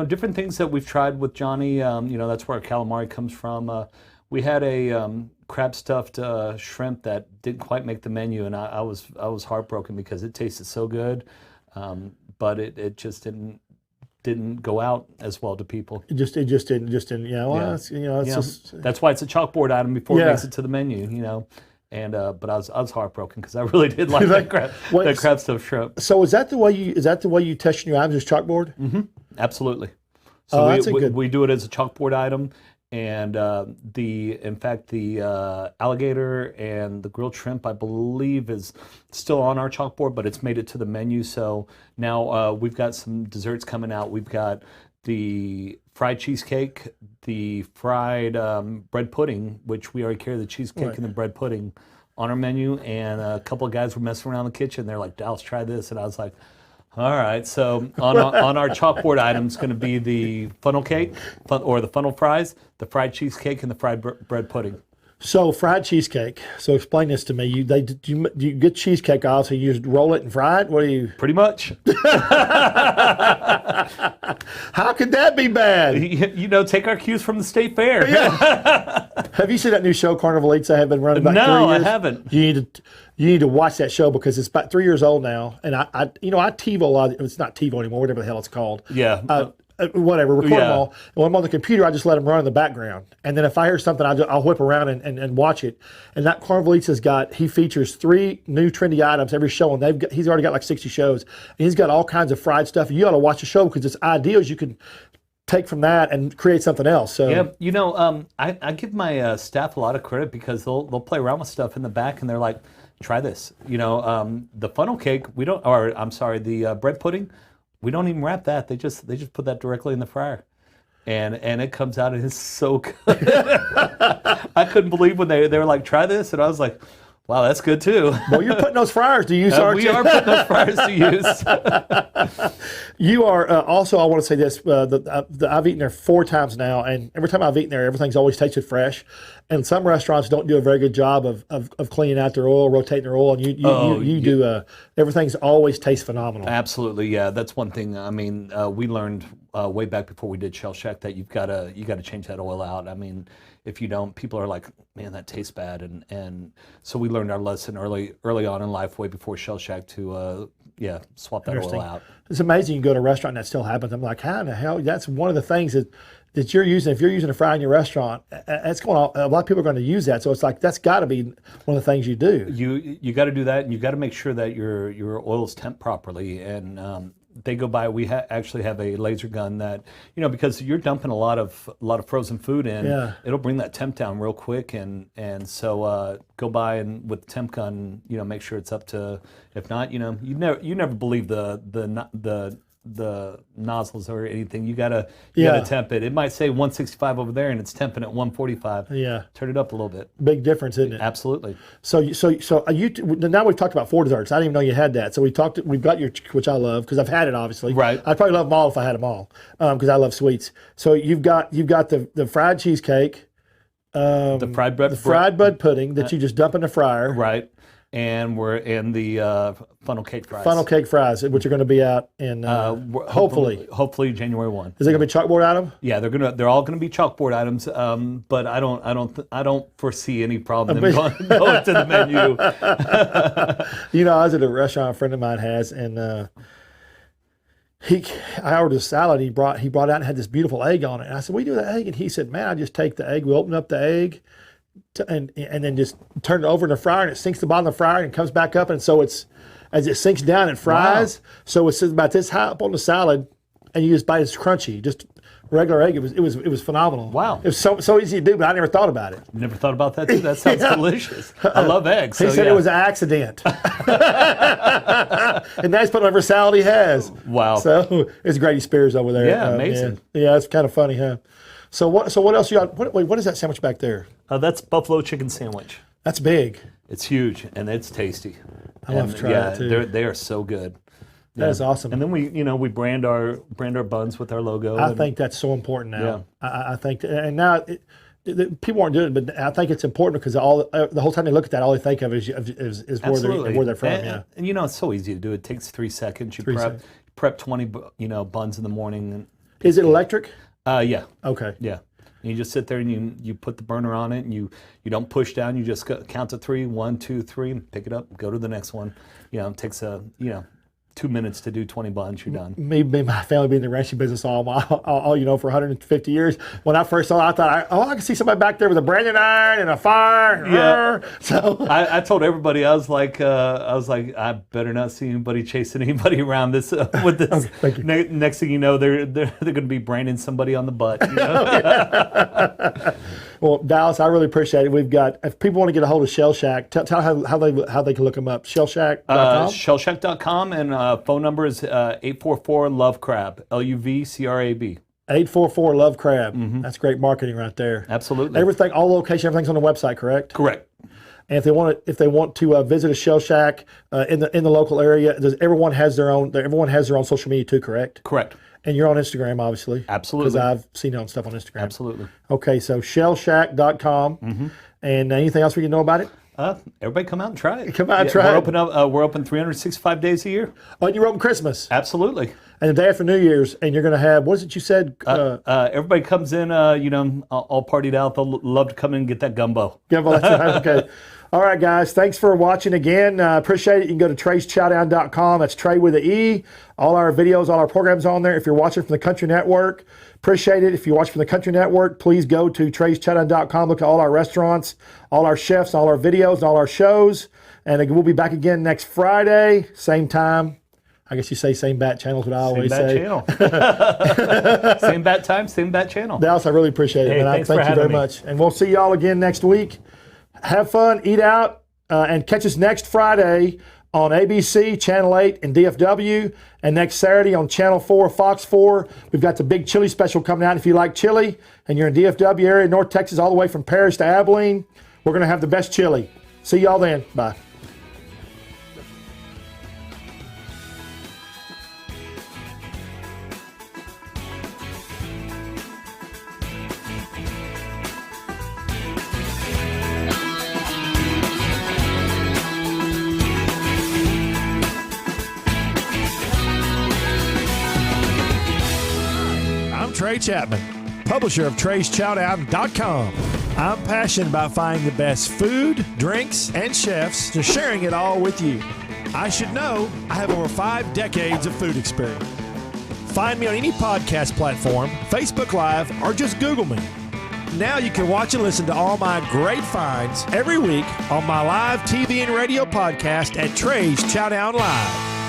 B: different things that we've tried with Johnny. That's where our calamari comes from. We had a crab stuffed shrimp that didn't quite make the menu, and I was heartbroken because it tasted so good, but it just didn't go out as well to people.
A: It just didn't.
B: That's why it's a chalkboard item before it makes it to the menu. And but I was heartbroken because I really did like that crab stuffed shrimp.
A: So is that the way you test your items, is chalkboard?
B: Mm-hmm. Absolutely. So we do it as a chalkboard item, and the alligator and the grilled shrimp, I believe, is still on our chalkboard, but it's made it to the menu. So now we've got some desserts coming out. We've got the fried cheesecake, the fried bread pudding, which we already carry the cheesecake and the bread pudding on our menu. And a couple of guys were messing around in the kitchen. They're like, "Dallas, try this." And I was like, all right. So on our chalkboard items going to be the funnel cake or the funnel fries, the fried cheesecake, and the fried bread pudding.
A: So fried cheesecake. So explain this to me. You get cheesecake off, so you just roll it and fry it? What do you?
B: Pretty much.
A: How could that be bad?
B: Take our cues from the state fair.
A: Yeah. Have you seen that new show, Carnival Eats? I have been running about 3
B: No,
A: years.
B: I haven't.
A: You need to watch that show because it's about 3 years old now, and I TiVo a lot. It's not TiVo anymore, whatever the hell it's called.
B: Yeah.
A: Whatever, record them
B: Yeah.
A: all. And when I'm on the computer, I just let them run in the background. And then if I hear something, I'll whip around and watch it. And that Carnival Eats he features 3 new trendy items every show, and he's already got like 60 shows. And he's got all kinds of fried stuff. You ought to watch the show because it's ideas you can take from that and create something else. So
B: Yeah, I give my staff a lot of credit because they'll play around with stuff in the back, and they're like, try this. The funnel cake, the bread pudding, we don't even wrap that. They just put that directly in the fryer, and it comes out and it's so good. I couldn't believe when they were like, try this, and I was like, wow, that's good too.
A: well, you're putting those fryers to use, aren't
B: We
A: you?
B: are putting those fryers to use.
A: You are also. I want to say this. I've eaten there 4 times now, and every time I've eaten there, everything's always tasted fresh. And some restaurants don't do a very good job of cleaning out their oil, rotating their oil, and you do. Everything's always tastes phenomenal.
B: Absolutely, yeah. That's one thing. I mean, we learned way back before we did Shell Shack that you got to change that oil out. I mean, if you don't, people are like, man, that tastes bad, and so we learned our lesson early on in life, way before Shell Shack, to swap that oil out.
A: It's amazing. You go to a restaurant and that still happens. I'm like, how in the hell? That's one of the things that you're using. If you're using a fry in your restaurant, that's going on. A lot of people are going to use that. So it's like that's got to be one of the things you do.
B: You got to do that, and you got to make sure that your oil's temp properly. And they go by. We actually have a laser gun that because you're dumping a lot of frozen food in.
A: Yeah.
B: It'll bring that temp down real quick, and so go by and with the temp gun, make sure it's up to. If not, you never believe the nozzles or anything. You gotta temp it. It might say 165 over there, and it's temping at 145.
A: Yeah,
B: turn it up a little bit.
A: Big difference, isn't it?
B: Absolutely.
A: So now we've talked about 4 desserts. I didn't even know you had that. So we've got your, which I love because I've had it obviously.
B: Right.
A: I'd probably love them all if I had them all because I love sweets. So you've got the fried cheesecake,
B: the fried bread,
A: bread pudding that you just dump in the fryer.
B: Right. And we're in the funnel cake fries.
A: Funnel cake fries, which are going to be out in
B: hopefully January 1.
A: Is it going to be chalkboard item?
B: Yeah, they're all going to be chalkboard items. But I don't foresee any problem them going to the menu.
A: I was at a restaurant a friend of mine has, and I ordered a salad. He brought out and had this beautiful egg on it. And I said, "What do you do with the egg?" And he said, "Man, I just take the egg. We open up the egg." And then just turn it over in the fryer, and it sinks the bottom of the fryer and comes back up, and so it's as it sinks down, it fries. Wow. So it's about this high up on the salad, and you just bite. It's crunchy, just regular egg. It was phenomenal.
B: Wow,
A: it was so easy to do, but I never thought about it.
B: Never thought about that too. That sounds delicious. I love eggs.
A: He said it was an accident, and that's put whatever salad he has.
B: Wow.
A: So it's Grady Spears over there.
B: Yeah, amazing.
A: Yeah, it's kind of funny, huh? So what else you got? What is that sandwich back there?
B: That's buffalo chicken sandwich.
A: That's big.
B: It's huge and it's tasty.
A: I love to try that too.
B: They are so good.
A: That is awesome.
B: And then we brand our buns with our logo.
A: I think that's so important now. Yeah. I think, and now people aren't doing it, but I think it's important because the whole time they look at that, all they think of is where they're from.
B: And it's so easy to do. It takes 3 seconds. You prep 20 buns in the morning.
A: Is it electric?
B: Yeah.
A: Okay.
B: Yeah. And you just sit there and you put the burner on it, and you don't push down. You just count to 3, 1, 2, 3, and pick it up. Go to the next one. It takes 2 minutes to do 20 buns. You're done.
A: Me, my family being in the ranching business all for 150 years. When I first saw it, I thought, I can see somebody back there with a branding iron and a fire.
B: Yeah.
A: So
B: I told everybody, I was like, I better not see anybody chasing anybody around this with this. Next thing you know, they're going to be branding somebody on the butt.
A: Well, Dallas, I really appreciate it. We've got, if people want to get a hold of Shell Shack, tell how they can look them up. Shellshack.com?
B: Shellshack.com, and phone number is 844-LOVE-CRAB, LUVCRAB.
A: 844-LOVE-CRAB.
B: Mm-hmm.
A: That's great marketing right there.
B: Absolutely.
A: All location, everything's on the website, correct?
B: Correct.
A: And if they want to visit a Shell Shack in the local area, everyone has their own social media too, correct?
B: Correct.
A: And you're on Instagram, obviously.
B: Absolutely.
A: Because I've seen it on stuff on Instagram.
B: Absolutely.
A: Okay, so shellshack.com.
B: Mm-hmm.
A: And anything else we can know about it?
B: Everybody come out and try it.
A: Come out and try
B: we're
A: it.
B: Open up. We're open 365 days a year.
A: Oh, and you're open Christmas
B: Absolutely.
A: and the day after New Year's, and you're going to have, what is it you said?
B: Everybody comes in, all partied out. They'll love to come in and get that gumbo.
A: Yeah, well, that's right. Okay. All right, guys. Thanks for watching again. Appreciate it. You can go to Trey'sChowdown.com. That's Trey with an E. All our videos, all our programs on there. If you're watching from the Country Network, appreciate it. If you watch from the Country Network, please go to Trey'sChowdown.com. Look at all our restaurants, all our chefs, all our videos, and all our shows. And we'll be back again next Friday, same time. I guess you say same bat channel is what I always say.
B: Channel. Same bat time, same bat channel.
A: Dallas, I really appreciate it.
B: Hey,
A: Man.
B: thanks
A: Thank
B: for
A: you
B: having
A: very
B: me.
A: much. And we'll see y'all again next week. Have fun, eat out, and catch us next Friday on ABC, Channel 8, and DFW, and next Saturday on Channel 4, Fox 4. We've got the big chili special coming out. If you like chili and you're in DFW area, North Texas, all the way from Paris to Abilene, we're going to have the best chili. See y'all then. Bye. I'm Trey Chapman, publisher of Trey'sChowdown.com. I'm passionate about finding the best food, drinks, and chefs and sharing it all with you. I should know I have over 5 decades of food experience. Find me on any podcast platform, Facebook Live, or just Google me. Now you can watch and listen to all my great finds every week on my live TV and radio podcast at Trey's Chowdown Live.